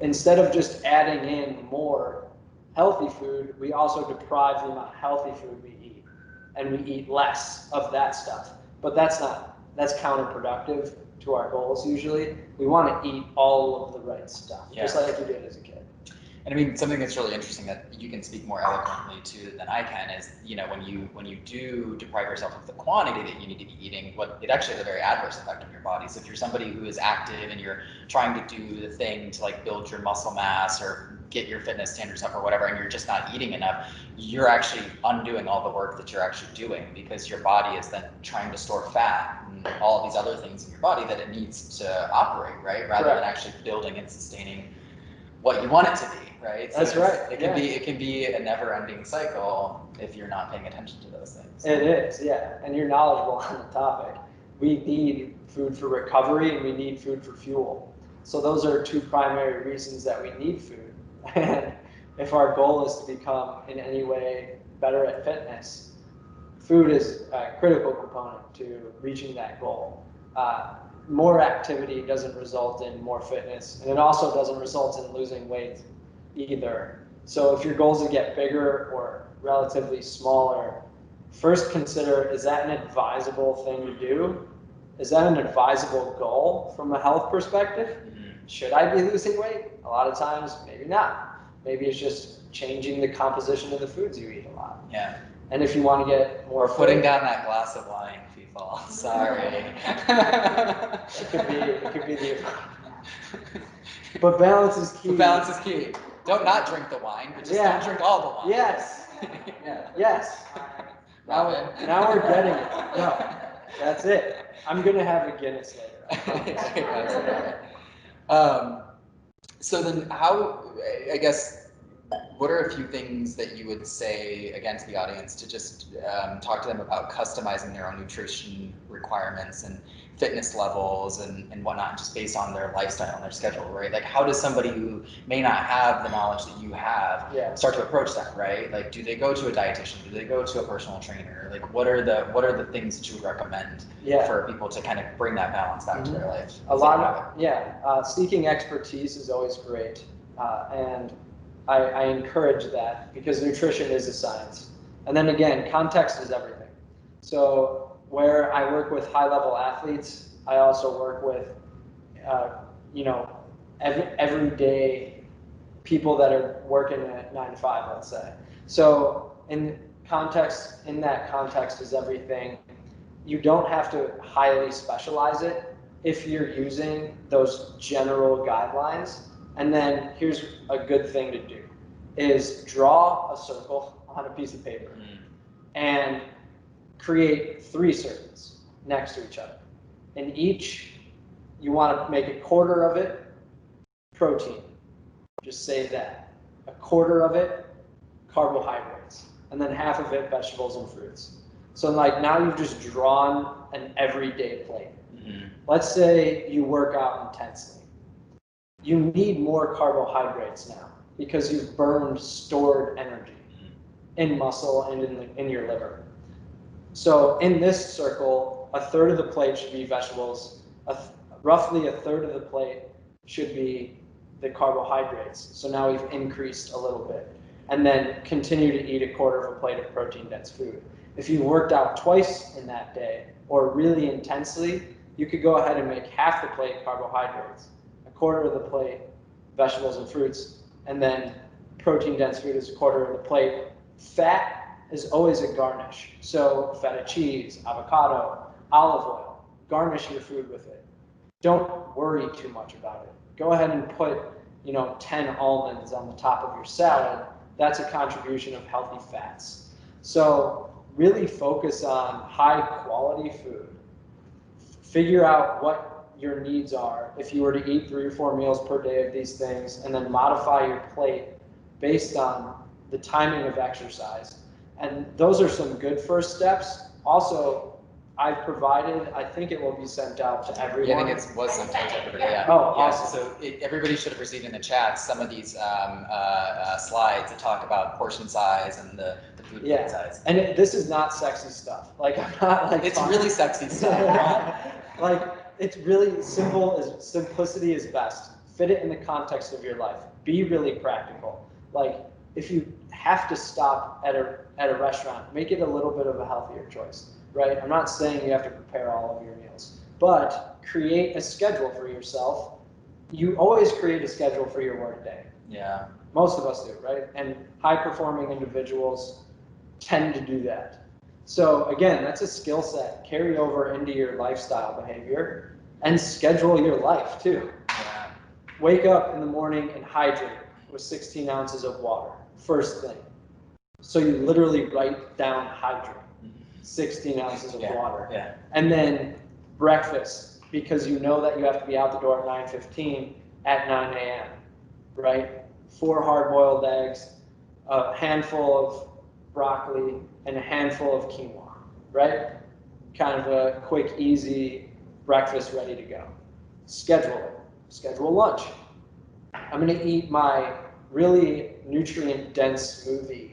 instead of just adding in more healthy food, we also deprive the amount of healthy food we eat. And we eat less of that stuff. But that's counterproductive to our goals usually. We want to eat all of the right stuff, just like you did as a kid. And I mean, something that's really interesting that you can speak more eloquently to than I can is, when you do deprive yourself of the quantity that you need to be eating, it actually has a very adverse effect on your body. So if you're somebody who is active and you're trying to do the thing to like build your muscle mass or get your fitness standards up or whatever, and you're just not eating enough, you're actually undoing all the work that you're actually doing, because your body is then trying to store fat and all of these other things in your body that it needs to operate, right? Rather than actually building and sustaining what you want it to be, right? So That's right. It can be a never-ending cycle if you're not paying attention to those things. It is, yeah. And you're knowledgeable on the topic. We need food for recovery and we need food for fuel. So those are two primary reasons that we need food. And if our goal is to become in any way better at fitness, food is a critical component to reaching that goal. More activity doesn't result in more fitness, and it also doesn't result in losing weight either. So if your goal is to get bigger or relatively smaller, first consider, is that an advisable thing to do? Is that an advisable goal from a health perspective? Should I be losing weight? A lot of times, maybe not. Maybe it's just changing the composition of the foods you eat a lot. Yeah. And if you want to get more, or putting down that glass of wine, people. Sorry. it could be the. But balance is key. But balance is key. Don't not drink the wine, but just don't drink all the wine. Yes. Yeah. Yes. Now we're getting it. No, that's it. I'm gonna have a Guinness later. So then I guess, what are a few things that you would say, again, to the audience, to just talk to them about customizing their own nutrition requirements and fitness levels and whatnot, just based on their lifestyle and their schedule, right? Like, how does somebody who may not have the knowledge that you have start to approach that, right? Like, do they go to a dietitian? Do they go to a personal trainer? Like, what are the things that you would recommend for people to kind of bring that balance back to their life? Seeking expertise is always great, and I encourage that, because nutrition is a science. And then again, context is everything. So where I work with high-level athletes, I also work with, everyday people that are working at 9 to 5, let's say. So in that context is everything. You don't have to highly specialize it if you're using those general guidelines. And then here's a good thing to do, is draw a circle on a piece of paper and create 3 circles next to each other. In each, you want to make a quarter of it protein. Just say that. A quarter of it carbohydrates. And then half of it vegetables and fruits. So like now you've just drawn an everyday plate. Let's say you work out intensely. You need more carbohydrates now because you've burned stored energy in muscle and in your liver. So in this circle, a third of the plate should be vegetables. Roughly a third of the plate should be the carbohydrates. So now we've increased a little bit. And then continue to eat a quarter of a plate of protein-dense food. If you worked out twice in that day or really intensely, you could go ahead and make half the plate carbohydrates, a quarter of the plate vegetables and fruits, and then protein-dense food is a quarter of the plate. Fat is always a garnish. So feta cheese, avocado, olive oil, garnish your food with it. Don't worry too much about it. Go ahead and put 10 almonds on the top of your salad. That's a contribution of healthy fats. So really focus on high quality food. Figure out what your needs are if you were to eat 3 or 4 meals per day of these things, and then modify your plate based on the timing of exercise. And those are some good first steps. Also, I've provided, I think it will be sent out to everyone. Yeah, I think it was sent out to everybody, yeah. Oh, awesome. So everybody should have received in the chat some of these slides that talk about portion size and the food plate size. And this is not sexy stuff. Like, I'm not like it's really sexy stuff. Like, it's really simple. Simplicity is best. Fit it in the context of your life. Be really practical. Like, if you have to stop at a restaurant, make it a little bit of a healthier choice, right? I'm not saying you have to prepare all of your meals, but create a schedule for yourself. You always create a schedule for your work day. Yeah. Most of us do, right? And high-performing individuals tend to do that. So again, that's a skill set. Carry over into your lifestyle behavior and schedule your life too. Yeah. Wake up in the morning and hydrate with 16 ounces of water, first thing. So you literally write down hydrate, 16 ounces of water. Yeah. And then breakfast, because you know that you have to be out the door at 9:15 at 9 a.m., right? 4 hard-boiled eggs, a handful of broccoli, and a handful of quinoa, right? Kind of a quick, easy breakfast ready to go. Schedule it. Schedule lunch. I'm going to eat my really nutrient-dense smoothie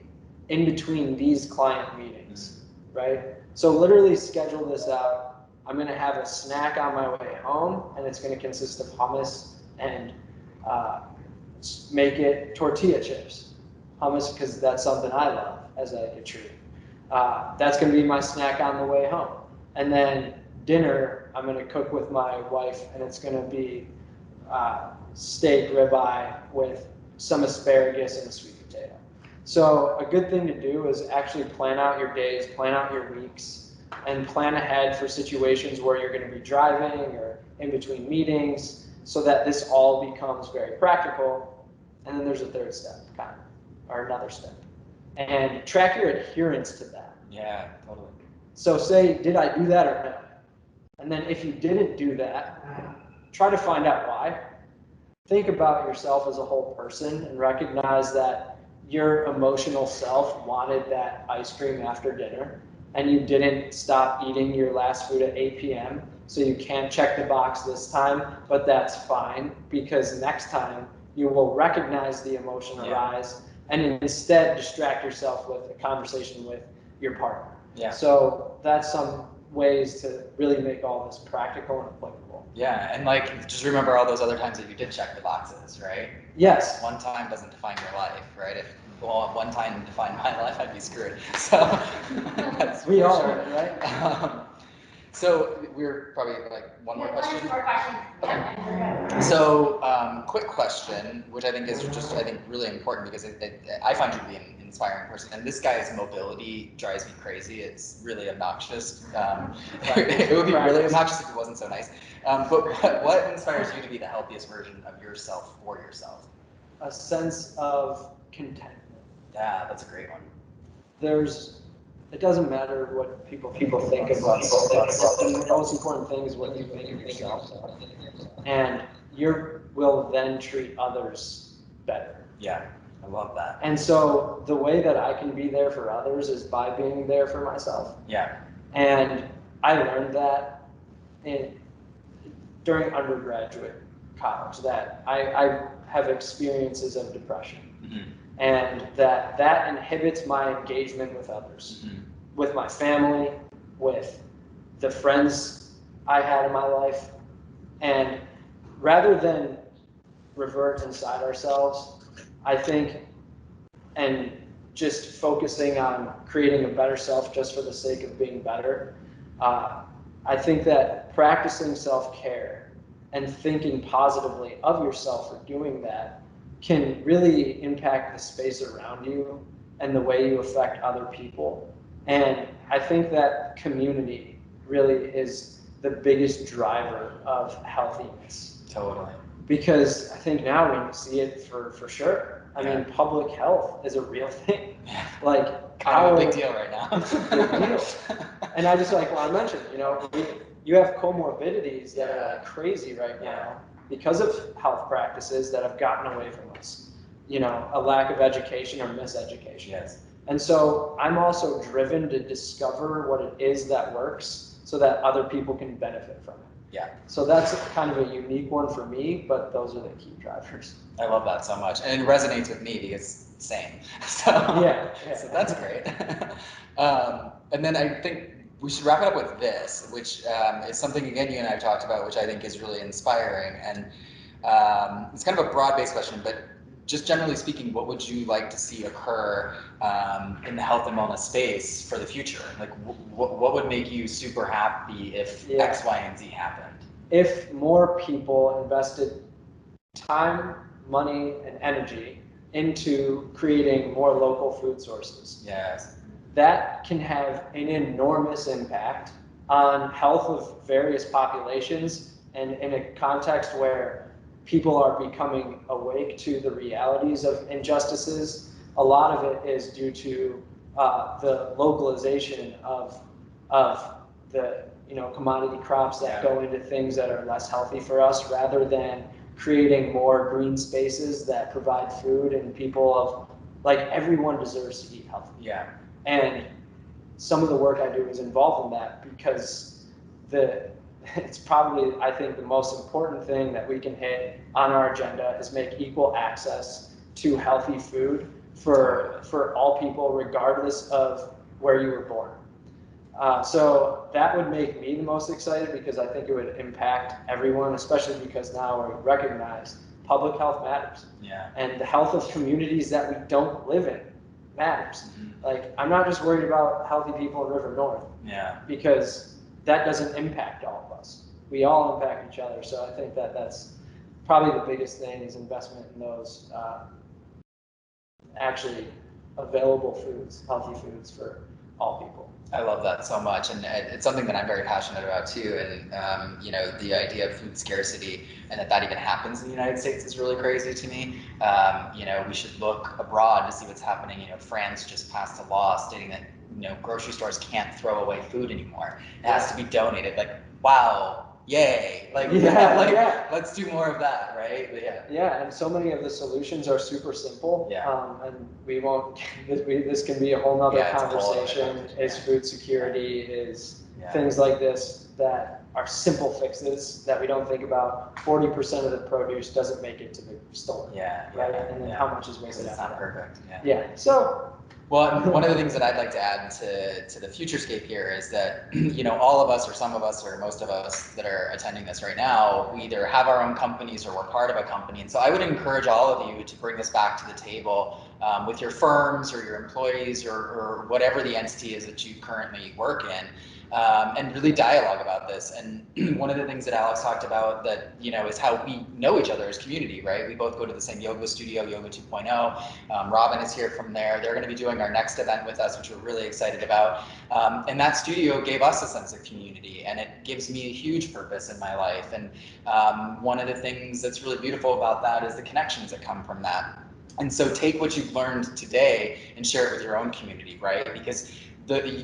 in between these client meetings, right? So literally schedule this out. I'm going to have a snack on my way home, and it's going to consist of hummus and make it tortilla chips. Hummus, because that's something I love as a treat. That's going to be my snack on the way home. And then dinner, I'm going to cook with my wife, and it's going to be steak ribeye with some asparagus and a sweet potato. So a good thing to do is actually plan out your days, plan out your weeks, and plan ahead for situations where you're going to be driving or in between meetings, so that this all becomes very practical. And then there's a third step, kind of, or another step. And track your adherence to that. Yeah, totally. So say, did I do that or no? And then if you didn't do that, try to find out why. Think about yourself as a whole person and recognize that your emotional self wanted that ice cream after dinner, and you didn't stop eating your last food at 8 p.m. So you can't check the box this time, but that's fine, because next time you will recognize the emotion arise and instead distract yourself with a conversation with your partner. Yeah. So that's some ways to really make all this practical and applicable. Yeah, and like, just remember all those other times that you did check the boxes, right? Yes. One time doesn't define your life, right? If one time defined my life, I'd be screwed. So that's we all sure. are, right? So we're probably like one more question. One more question. Okay. So quick question, which I think is just really important, because I find you to be an inspiring person, and this guy's mobility drives me crazy. It's really obnoxious. It would be really obnoxious if it wasn't so nice. But what inspires you to be the healthiest version of yourself for yourself? A sense of contentment. Yeah, that's a great one. It doesn't matter what people think about something. The most important thing is what you think of yourself. And you will then treat others better. Yeah, I love that. And so the way that I can be there for others is by being there for myself. Yeah. And I learned that during undergraduate college, that I have experiences of depression. Mm-hmm. And that inhibits my engagement with others, mm-hmm. with my family, with the friends I had in my life. And rather than revert inside ourselves, I think, and just focusing on creating a better self just for the sake of being better, I think that practicing self-care and thinking positively of yourself for doing that can really impact the space around you and the way you affect other people. And I think that community really is the biggest driver of healthiness. Totally. Because I think now we see it for sure. I mean, public health is a real thing. Yeah. Like, kind of a big deal right now. It's a big deal. And I just I mentioned, you have comorbidities that are like crazy right now because of health practices that have gotten away from us. A lack of education or miseducation. Yes. And so I'm also driven to discover what it is that works so that other people can benefit from it. Yeah. So that's kind of a unique one for me, but those are the key drivers. I love that so much. And it resonates with me because same. So, so that's great. And then I think we should wrap it up with this, which is something, again, you and I have talked about, which I think is really inspiring. And it's kind of a broad-based question, but just generally speaking, what would you like to see occur in the health and wellness space for the future? Like, what would make you super happy if X, Y, and Z happened? If more people invested time, money, and energy into creating more local food sources. Yes. That can have an enormous impact on health of various populations, and in a context where people are becoming awake to the realities of injustices. A lot of it is due to the localization of the commodity crops that go into things that are less healthy for us, rather than creating more green spaces that provide food, and people of, like, everyone deserves to eat healthy. Yeah. And some of the work I do is involved in that, because it's probably, I think, the most important thing that we can hit on our agenda is make equal access to healthy food for all people, regardless of where you were born. So that would make me the most excited, because I think it would impact everyone, especially because now we recognize public health matters. Yeah. And the health of communities that we don't live in matters. Mm-hmm. Like, I'm not just worried about healthy people in River North. Yeah. Because that doesn't impact all of us. We all impact each other. So I think that that's probably the biggest thing, is investment in those actually available foods, healthy foods for all people. I love that so much, and it's something that I'm very passionate about too. And the idea of food scarcity, and that even happens in the United States, is really crazy to me. We should look abroad to see what's happening. France just passed a law stating that grocery stores can't throw away food anymore. It has to be donated. Like, wow, yay! Let's do more of that, right? Yeah, and so many of the solutions are super simple. Yeah. And we won't. This can be a whole nother conversation. Is food security, is things like this that are simple fixes that we don't think about. 40% of the produce doesn't make it to the store. Yeah. Right. And then how much is wasted? It's not perfect. Yeah. So. Well, one of the things that I'd like to add to the futurescape here is that, all of us, or some of us, or most of us that are attending this right now, we either have our own companies or we're part of a company. And so I would encourage all of you to bring this back to the table with your firms or your employees or whatever the entity is that you currently work in. And really dialogue about this. And one of the things that Alex talked about that, is how we know each other as community, right? We both go to the same yoga studio, Yoga 2.0. Robin is here from there. They're going to be doing our next event with us, which we're really excited about. And that studio gave us a sense of community, and it gives me a huge purpose in my life. And one of the things that's really beautiful about that is the connections that come from that. And so take what you've learned today and share it with your own community, right? Because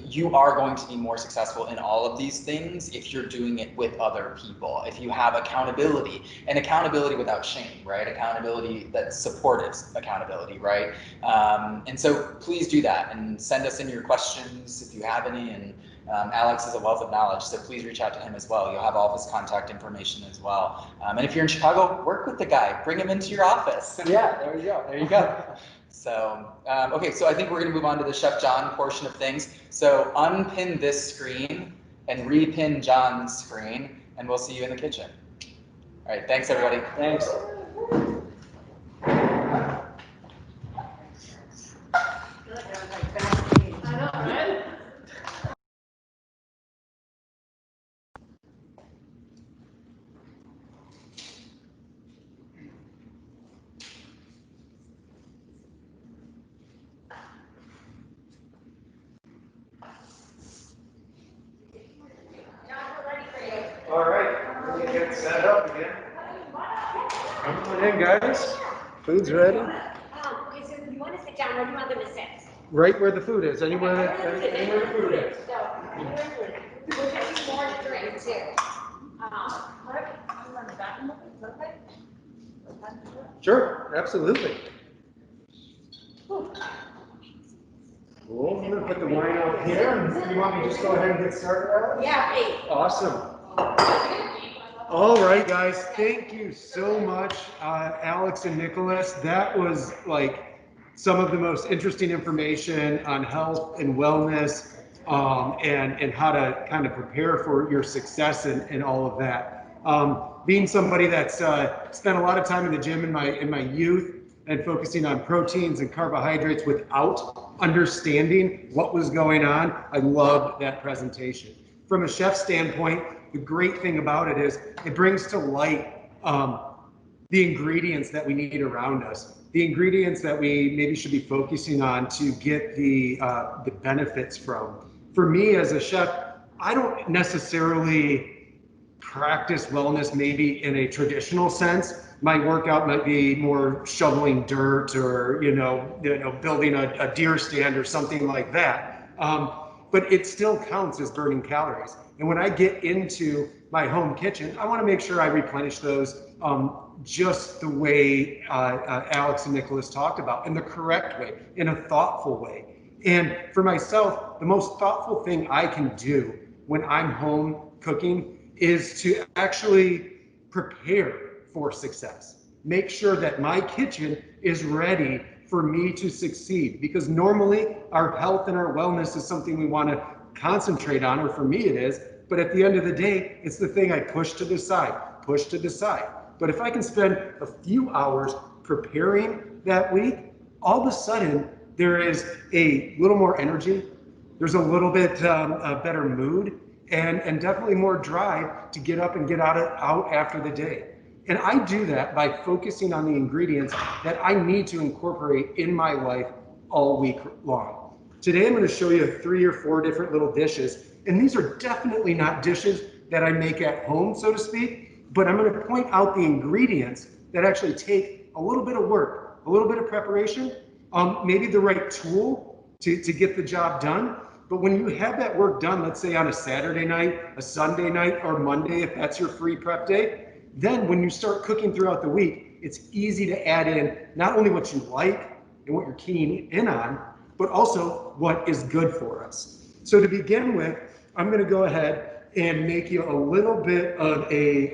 you are going to be more successful in all of these things if you're doing it with other people, if you have accountability, and accountability without shame, right? Accountability that's supportive accountability, right? And so please do that, and send us in your questions if you have any. And Alex is a wealth of knowledge, so please reach out to him as well. You'll have all of his contact information as well. And if you're in Chicago, work with the guy, bring him into your office. Yeah, there you go. There you go. So, okay, so I think we're going to move on to the Chef John portion of things. So unpin this screen and repin John's screen, and we'll see you in the kitchen. All right, thanks everybody. Thanks. All right, let me get set up again. Come on in, guys. Food's ready. Okay, so you want to sit down, where do you want them to sit? Right where the food is. Anywhere the food is. So, we'll get you more to drink too. Sure, absolutely. Cool. I'm going to put the wine out here. You want me to just go ahead and get started, Alex? Yeah, please. Awesome. All right, guys. Thank you so much, Alex and Nicholas. That was like some of the most interesting information on health and wellness, and how to kind of prepare for your success and all of that. Being somebody that's spent a lot of time in the gym in my youth, and focusing on proteins and carbohydrates without understanding what was going on, I loved that presentation. From a chef standpoint, the great thing about it is it brings to light the ingredients that we need around us, the ingredients that we maybe should be focusing on to get the benefits from. For me as a chef, I don't necessarily practice wellness maybe in a traditional sense. My workout might be more shoveling dirt or building a deer stand or something like that. But it still counts as burning calories. And when I get into my home kitchen, I want to make sure I replenish those just the way Alex and Nicholas talked about, in the correct way, in a thoughtful way. And for myself, the most thoughtful thing I can do when I'm home cooking is to actually prepare for success. Make sure that my kitchen is ready for me to succeed, because normally our health and our wellness is something we want to concentrate on, or for me it is, but at the end of the day, it's the thing I push to the side. But if I can spend a few hours preparing that week, all of a sudden there is a little more energy, there's a little bit a better mood, and definitely more drive to get up and get out after the day. And I do that by focusing on the ingredients that I need to incorporate in my life all week long. Today I'm going to show you 3 or 4 different little dishes, and these are definitely not dishes that I make at home, so to speak, but I'm going to point out the ingredients that actually take a little bit of work, a little bit of preparation, maybe the right tool to get the job done. But when you have that work done, let's say on a Saturday night, a Sunday night, or Monday, if that's your free prep day, then when you start cooking throughout the week, it's easy to add in not only what you like and what you're keying in on, but also what is good for us. So to begin with, I'm going to go ahead and make you a little bit of a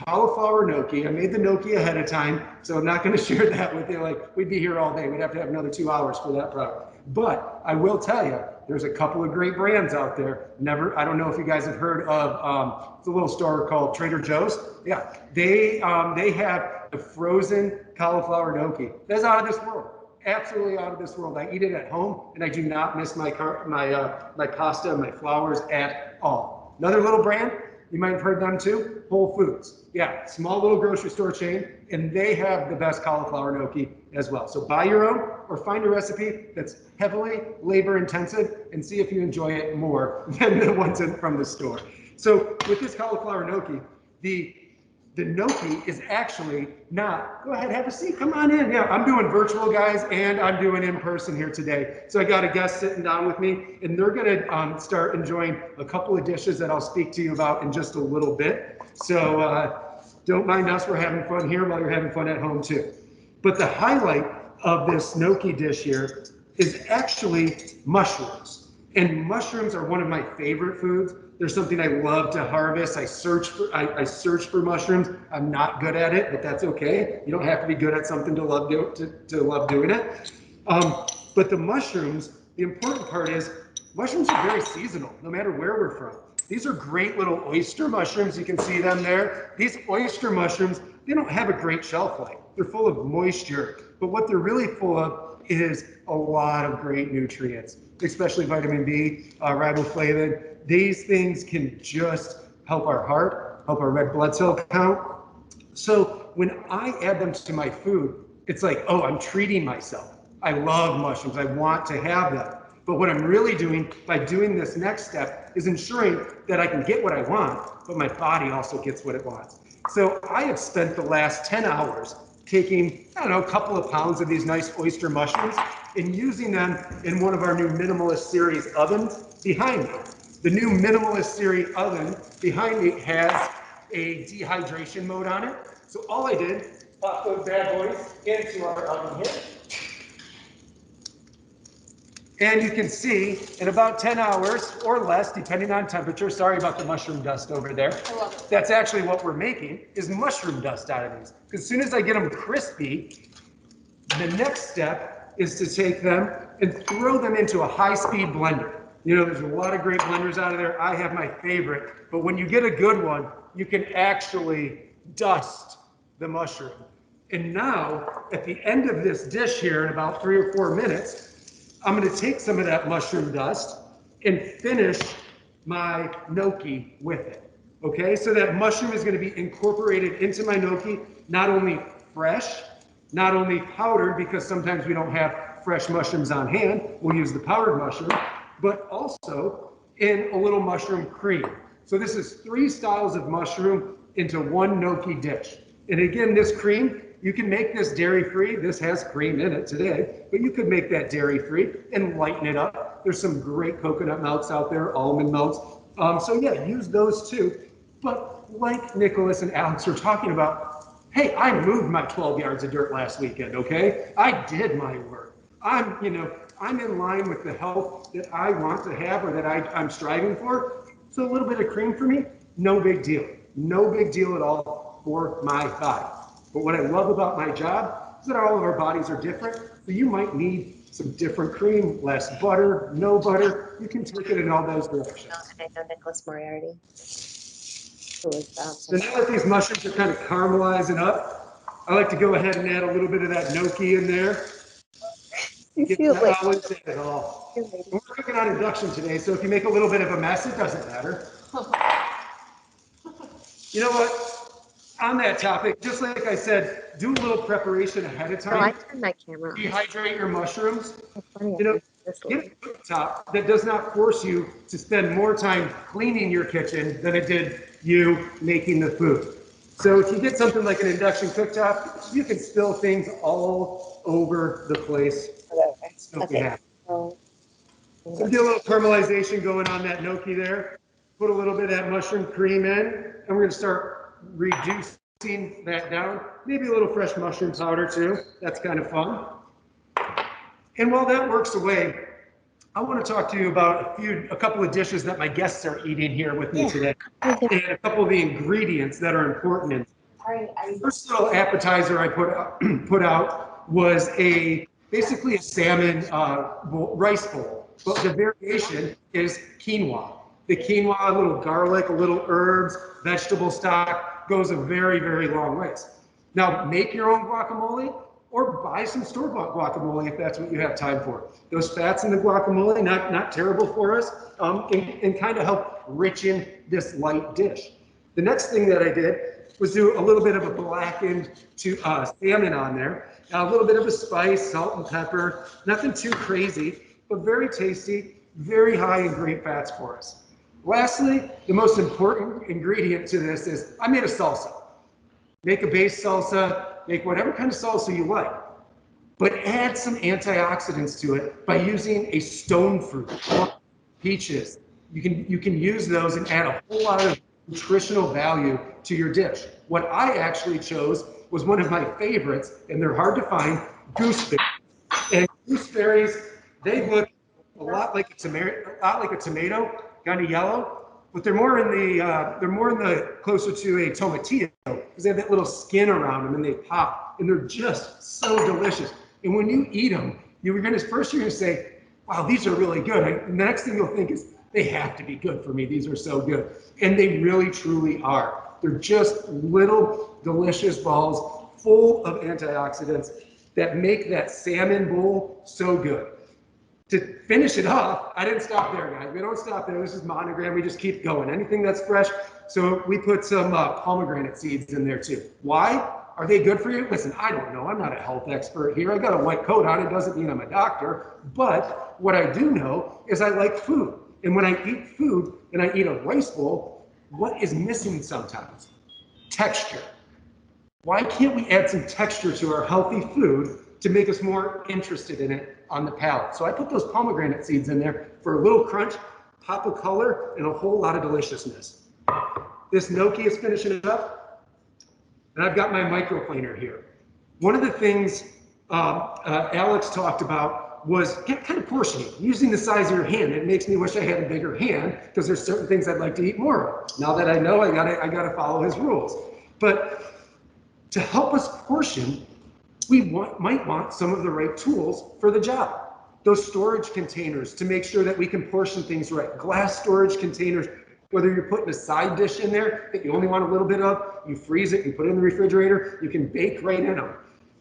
cauliflower gnocchi. I made the gnocchi ahead of time, so I'm not going to share that with you. Like, we'd be here all day. We'd have to have another 2 hours for that product. But I will tell you, there's a couple of great brands out there. I don't know if you guys have heard of, it's a little store called Trader Joe's. Yeah, they have the frozen cauliflower gnocchi. That's out of this world. Absolutely out of this world. I eat it at home, and I do not miss my pasta and my flours at all. Another little brand, you might have heard them too, Whole Foods. Yeah, small little grocery store chain, and they have the best cauliflower gnocchi as well. So buy your own or find a recipe that's heavily labor intensive and see if you enjoy it more than the ones from the store. So with this cauliflower gnocchi, the gnocchi is actually not, go ahead, have a seat, come on in. Yeah, I'm doing virtual, guys, and I'm doing in person here today. So I got a guest sitting down with me, and they're gonna start enjoying a couple of dishes that I'll speak to you about in just a little bit. So don't mind us, we're having fun here while you're having fun at home too. But the highlight of this gnocchi dish here is actually mushrooms. And mushrooms are one of my favorite foods. They're something I love to harvest. I search for mushrooms. I'm not good at it, but that's okay. You don't have to be good at something to love doing it. But the mushrooms, the important part is mushrooms are very seasonal, no matter where we're from. These are great little oyster mushrooms. You can see them there. These oyster mushrooms, they don't have a great shelf life. They're full of moisture, but what they're really full of is a lot of great nutrients, especially vitamin B, riboflavin. These things can just help our heart, help our red blood cell count. So when I add them to my food, it's like, oh, I'm treating myself. I love mushrooms. I want to have them. But what I'm really doing by doing this next step is ensuring that I can get what I want, but my body also gets what it wants. So I have spent the last 10 hours taking, I don't know, a couple of pounds of these nice oyster mushrooms and using them in one of our new Minimalist Series ovens behind me. The new Minimalist Series oven behind me has a dehydration mode on it. So all I did, pop those bad boys into our oven here. And you can see in about 10 hours or less, depending on temperature, sorry about the mushroom dust over there. I love it. That's actually what we're making, is mushroom dust out of these. Because as soon as I get them crispy, the next step is to take them and throw them into a high-speed blender. You know, there's a lot of great blenders out of there. I have my favorite. But when you get a good one, you can actually dust the mushroom. And now, at the end of this dish here, in about 3 or 4 minutes, I'm going to take some of that mushroom dust and finish my gnocchi with it. Okay, so that mushroom is going to be incorporated into my gnocchi, not only fresh, not only powdered, because sometimes we don't have fresh mushrooms on hand, we'll use the powdered mushroom, but also in a little mushroom cream. So this is 3 styles of mushroom into one gnocchi dish. And again, this cream, you can make this dairy-free. This has cream in it today, but you could make that dairy-free and lighten it up. There's some great coconut melts out there, almond melts. So yeah, use those too. But like Nicholas and Alex were talking about, hey, I moved my 12 yards of dirt last weekend, okay? I did my work. I'm in line with the health that I want to have or that I'm striving for. So a little bit of cream for me, no big deal. No big deal at all for my body. But what I love about my job is that all of our bodies are different. So you might need some different cream, less butter, no butter. You can take it in all those directions. I know Nicholas Moriarty. Who was So now that these mushrooms are kind of caramelizing up, I like to go ahead and add a little bit of that gnocchi in there. You Get feel that like olive at all. We're cooking on induction today, so if you make a little bit of a mess, it doesn't matter. You know what? On that topic, just like I said, do a little preparation ahead of no, I time. turned my camera on. Dehydrate your mushrooms. It's funny, You know, this get a cooktop that does not force you to spend more time cleaning your kitchen than it did you making the food. So if you get something like an induction cooktop, you can spill things all over the place. Okay. So get a little caramelization going on that gnocchi there. Put a little bit of that mushroom cream in, and we're going to start reducing that down. Maybe a little fresh mushroom powder too. That's kind of fun. And while that works away, I want to talk to you about a couple of dishes that my guests are eating here with me today, and a couple of the ingredients that are important in. The first little appetizer I put out was basically a salmon rice bowl, but the variation is quinoa. The quinoa, a little garlic, a little herbs, vegetable stock goes a very, very long ways. Now, make your own guacamole or buy some store-bought guacamole if that's what you have time for. Those fats in the guacamole, not terrible for us, and kind of help richen this light dish. The next thing that I did was do a little bit of a blackened salmon on there, a little bit of a spice, salt and pepper, nothing too crazy, but very tasty, very high in great fats for us. Lastly, the most important ingredient to this is I made a salsa. Make a base salsa, make whatever kind of salsa you like, but add some antioxidants to it by using a stone fruit, peaches. You can use those and add a whole lot of nutritional value to your dish. What I actually chose was one of my favorites, and they're hard to find, gooseberries. And gooseberries, they look a lot like a tomato, kind of yellow, but they're more in the closer to a tomatillo because they have that little skin around them and they pop and they're just so delicious. And when you eat them, you're gonna say, wow, these are really good. And the next thing you'll think is, they have to be good for me. These are so good. And they really, truly are. They're just little delicious balls full of antioxidants that make that salmon bowl so good. To finish it off, I didn't stop there, guys. We don't stop there. This is Monogram. We just keep going. Anything that's fresh. So we put some pomegranate seeds in there too. Why? Are they good for you? Listen, I don't know. I'm not a health expert here. I got a white coat on. It doesn't mean I'm a doctor. But what I do know is I like food. And when I eat food and I eat a rice bowl, what is missing sometimes? Texture. Why can't we add some texture to our healthy food to make us more interested in it on the palate? So I put those pomegranate seeds in there for a little crunch, pop of color, and a whole lot of deliciousness. This gnocchi is finishing it up, and I've got my microplaner here. One of the things Alex talked about was kind of portioning, using the size of your hand. It makes me wish I had a bigger hand because there's certain things I'd like to eat more of. Now that I know, I gotta follow his rules. But to help us portion, we might want some of the right tools for the job. Those storage containers to make sure that we can portion things right. Glass storage containers, whether you're putting a side dish in there that you only want a little bit of, you freeze it, you put it in the refrigerator, you can bake right in them.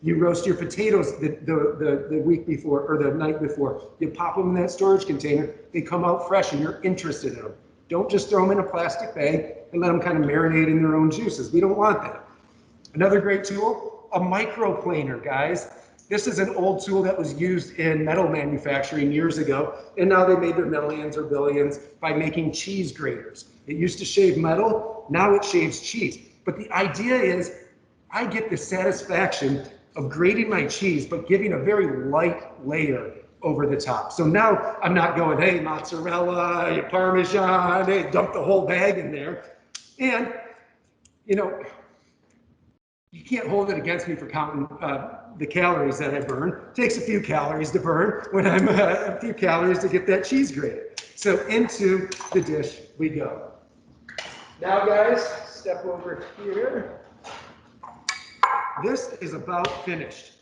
You roast your potatoes the week before or the night before. You pop them in that storage container, they come out fresh and you're interested in them. Don't just throw them in a plastic bag and let them kind of marinate in their own juices. We don't want that. Another great tool, a microplaner, guys. This is an old tool that was used in metal manufacturing years ago, and now they made their millions or billions by making cheese graters. It used to shave metal, now it shaves cheese. But the idea is I get the satisfaction of grating my cheese, but giving a very light layer over the top. So now I'm not going, hey, mozzarella, Parmesan, hey, dump the whole bag in there. And, you know, you can't hold it against me for counting the calories that I burn. It takes a few calories to burn when I'm a few calories to get that cheese grated. So into the dish we go. Now, guys, step over here. This is about finished.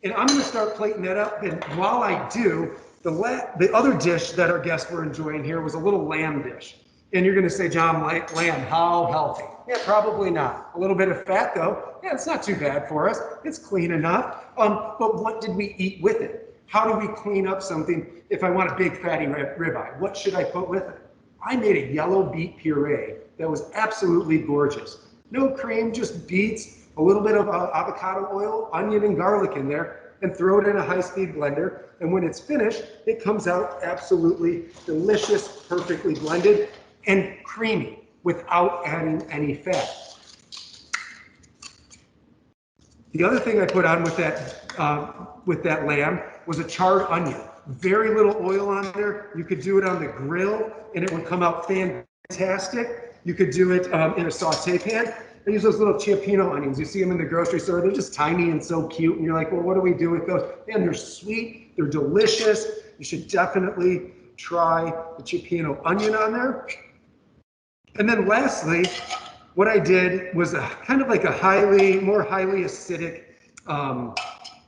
And I'm going to start plating that up. And while I do, the other dish that our guests were enjoying here was a little lamb dish. And you're going to say, John, lamb, how healthy? Yeah, probably not. A little bit of fat, though. Yeah, it's not too bad for us. It's clean enough. But what did we eat with it? How do we clean up something if I want a big fatty ribeye? What should I put with it? I made a yellow beet puree that was absolutely gorgeous. No cream, just beets, a little bit of avocado oil, onion, and garlic in there, and throw it in a high-speed blender. And when it's finished, it comes out absolutely delicious, perfectly blended, and creamy without adding any fat. The other thing I put on with that lamb was a charred onion. Very little oil on there. You could do it on the grill, and it would come out fantastic. You could do it in a saute pan. I use those little Ciappino onions. You see them in the grocery store. They're just tiny and so cute. And you're like, well, what do we do with those? And they're sweet. They're delicious. You should definitely try the Ciappino onion on there. And then lastly, what I did was kind of like a more highly acidic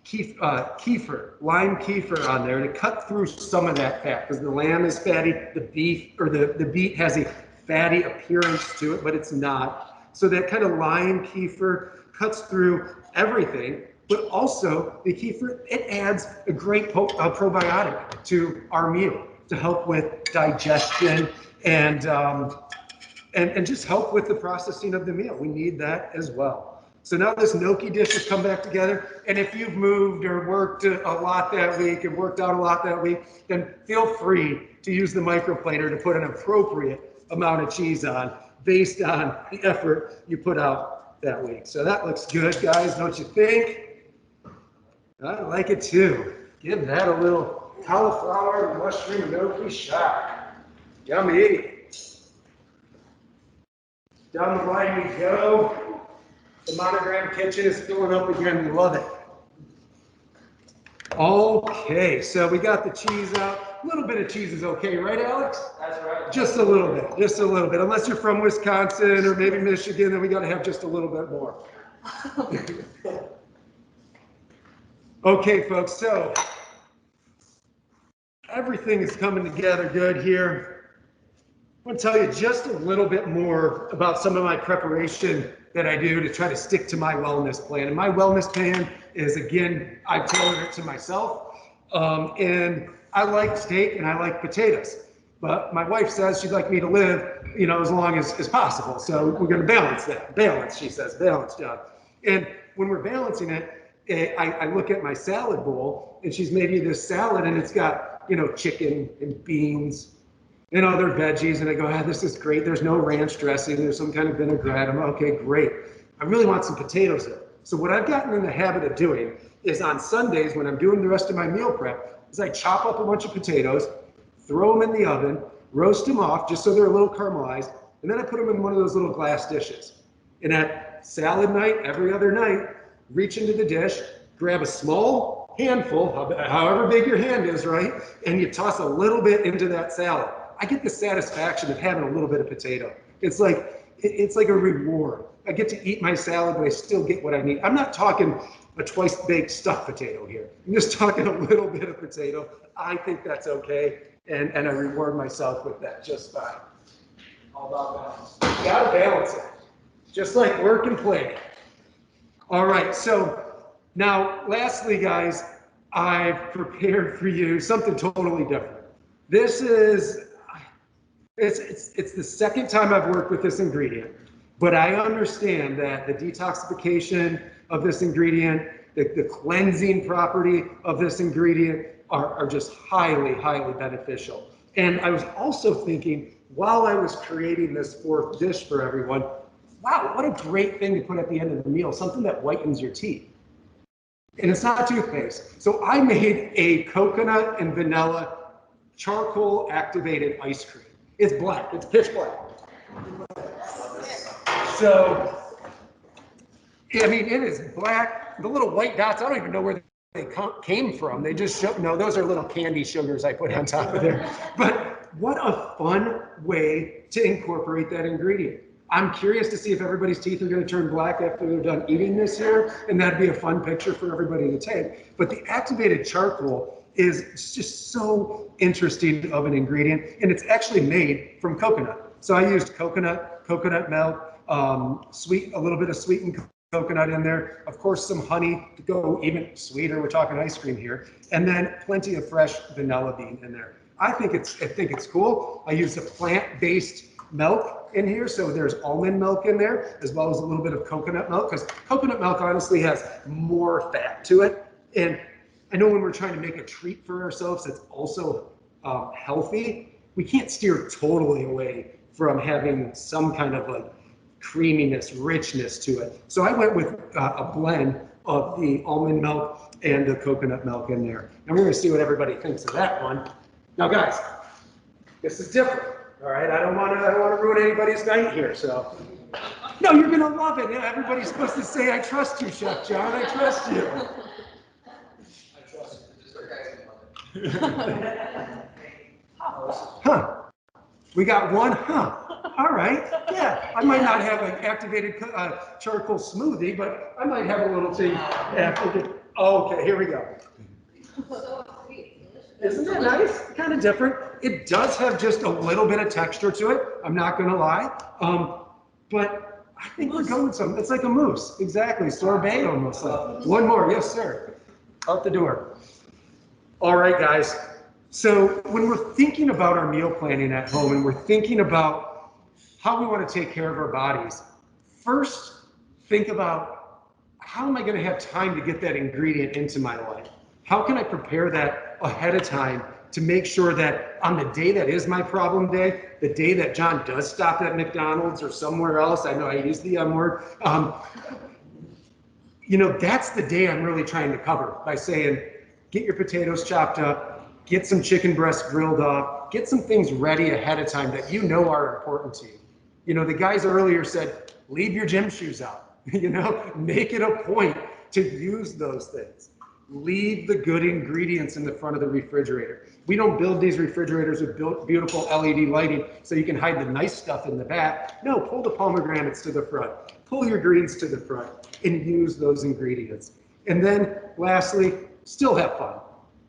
kefir, lime kefir on there to cut through some of that fat, because the lamb is fatty, the beet has a fatty appearance to it, but it's not. So that kind of lime kefir cuts through everything, but also the kefir, it adds a great probiotic to our meal to help with digestion and just help with the processing of the meal. We need that as well. So now this gnocchi dish has come back together, and if you've moved or worked a lot that week and worked out a lot that week, then feel free to use the microplaner to put an appropriate amount of cheese on based on the effort you put out that week. So that looks good, guys, don't you think? I like it too. Give that a little cauliflower mushroom gnocchi shot. Yummy. Down the line we go. The Monogram kitchen is filling up again. We love it. Okay, so we got the cheese out. A little bit of cheese is okay, right, Alex? That's right. Just a little bit, just a little bit. Unless you're from Wisconsin or maybe Michigan, then we got to have just a little bit more. Okay, folks, so everything is coming together good here. I want to tell you just a little bit more about some of my preparation that I do to try to stick to my wellness plan. And my wellness plan is, again, I've tailored it to myself. And I like steak and I like potatoes. But my wife says she'd like me to live, you know, as long as possible. So we're going to balance that. Balance, she says, balance, John. And when we're balancing it, I look at my salad bowl, and she's made me this salad, and it's got, you know, chicken and beans and other veggies, and I go, this is great. There's no ranch dressing. There's some kind of vinaigrette. I'm okay, great. I really want some potatoes though. So what I've gotten in the habit of doing is on Sundays when I'm doing the rest of my meal prep is I chop up a bunch of potatoes, throw them in the oven, roast them off just so they're a little caramelized, and then I put them in one of those little glass dishes. And at salad night, every other night, reach into the dish, grab a small handful, however big your hand is, right? And you toss a little bit into that salad. I get the satisfaction of having a little bit of potato. It's like a reward. I get to eat my salad, but I still get what I need. I'm not talking a twice baked stuffed potato here. I'm just talking a little bit of potato. I think that's okay, and I reward myself with that just fine. All about balance. You gotta balance it, just like work and play. All right, so now lastly, guys, I've prepared for you something totally different. This is It's the second time I've worked with this ingredient, but I understand that the detoxification of this ingredient, the cleansing property of this ingredient are just highly, highly beneficial. And I was also thinking, while I was creating this fourth dish for everyone, wow, what a great thing to put at the end of the meal, something that whitens your teeth. And it's not toothpaste. So I made a coconut and vanilla charcoal activated ice cream. It's black, it's pitch black. So, I mean, it is black. The little white dots, I don't even know where they came from. They just show, no, those are little candy sugars I put on top of there. But what a fun way to incorporate that ingredient. I'm curious to see if everybody's teeth are going to turn black after they're done eating this here, and that'd be a fun picture for everybody to take. But the activated charcoal is just so interesting of an ingredient, and it's actually made from coconut. So I used coconut milk, a little bit of sweetened coconut in there, of course some honey to go even sweeter, we're talking ice cream here, and then plenty of fresh vanilla bean in there. I think it's cool. I used a plant-based milk in here, so there's almond milk in there, as well as a little bit of coconut milk, because coconut milk honestly has more fat to it. And I know when we're trying to make a treat for ourselves that's also healthy, we can't steer totally away from having some kind of like creaminess, richness to it. So I went with a blend of the almond milk and the coconut milk in there. And we're gonna see what everybody thinks of that one. Now guys, this is different. All right, I don't want to ruin anybody's night here. So, no, you're gonna love it. Everybody's supposed to say, "I trust you, Chef John. I trust you." I trust you. Just guys can love it. Huh? We got one. Huh? All right. Yeah, I might not have an activated charcoal smoothie, but I might have a little thing after. Oh, okay, here we go. Isn't that nice? Kind of different. It does have just a little bit of texture to it. I'm not going to lie. But I think we're going something. It's like a mousse. Exactly. Sorbet almost. Like. One more. Yes, sir. Out the door. All right, guys. So when we're thinking about our meal planning at home and we're thinking about how we want to take care of our bodies, first think about how am I going to have time to get that ingredient into my life? How can I prepare that ahead of time to make sure that on the day that is my problem day, the day that John does stop at McDonald's or somewhere else, I know I use the M word, you know, that's the day I'm really trying to cover by saying, get your potatoes chopped up, get some chicken breast grilled up, get some things ready ahead of time that you know are important to you. You know, the guys earlier said, leave your gym shoes out, you know, make it a point to use those things. Leave the good ingredients in the front of the refrigerator. We don't build these refrigerators with beautiful LED lighting so you can hide the nice stuff in the back. No, pull the pomegranates to the front. Pull your greens to the front and use those ingredients. And then lastly, still have fun.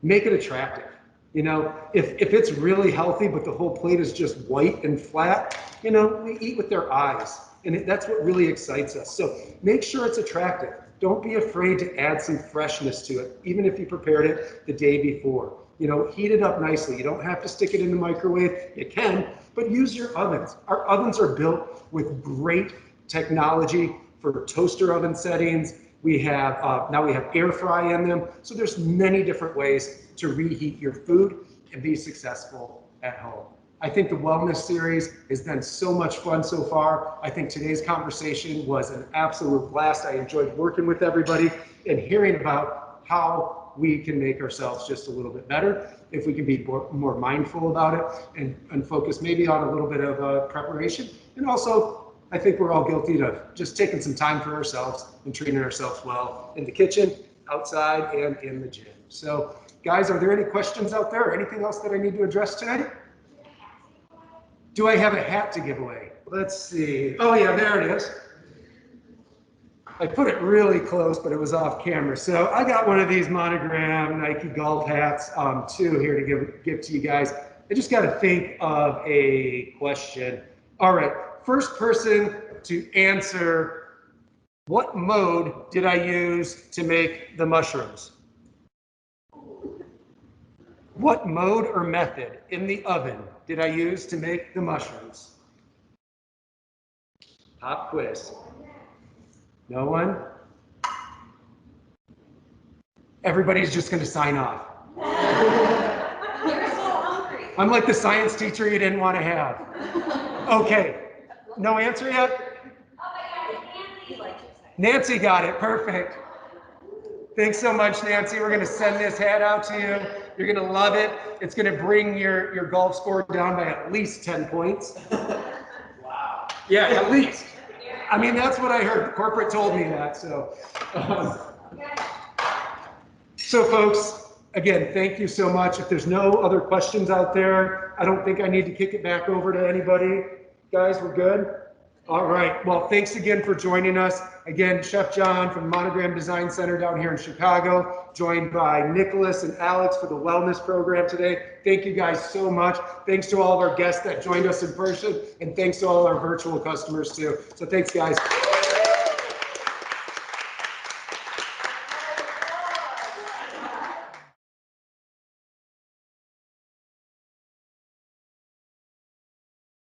Make it attractive. You know, if it's really healthy, but the whole plate is just white and flat, you know, we eat with their eyes. And that's what really excites us. So make sure it's attractive. Don't be afraid to add some freshness to it, even if you prepared it the day before. You know, heat it up nicely. You don't have to stick it in the microwave. You can, but use your ovens. Our ovens are built with great technology for toaster oven settings. We have, now we have air fry in them. So there's many different ways to reheat your food and be successful at home. I think the wellness series has been so much fun so far. I think today's conversation was an absolute blast. I enjoyed working with everybody and hearing about how we can make ourselves just a little bit better if we can be more mindful about it and focus maybe on a little bit of preparation. And also, I think we're all guilty of just taking some time for ourselves and treating ourselves well in the kitchen, outside, and in the gym. So, guys, are there any questions out there or anything else that I need to address tonight? Do I have a hat to give away? Let's see. Oh yeah, there it is. I put it really close, but it was off camera. So I got one of these Monogram Nike golf hats too here to give to you guys. I just got to think of a question. All right, first person to answer, what mode did I use to make the mushrooms? What mode or method in the oven did I use to make the mushrooms? Pop quiz. No one? Everybody's just going to sign off. You're so hungry. I'm like the science teacher you didn't want to have. Okay. No answer yet? Nancy got it. Perfect. Thanks so much, Nancy. We're going to send this hat out to you. You're going to love it. It's going to bring your golf score down by at least 10 points. Wow. Yeah, at least. I mean, that's what I heard. Corporate told me that. So folks, again, thank you so much. If there's no other questions out there, I don't think I need to kick it back over to anybody. Guys, we're good? All right. Well, thanks again for joining us. Again, Chef John from the Monogram Design Center down here in Chicago, joined by Nicholas and Alex for the wellness program today. Thank you guys so much. Thanks to all of our guests that joined us in person, and thanks to all our virtual customers too. So thanks, guys.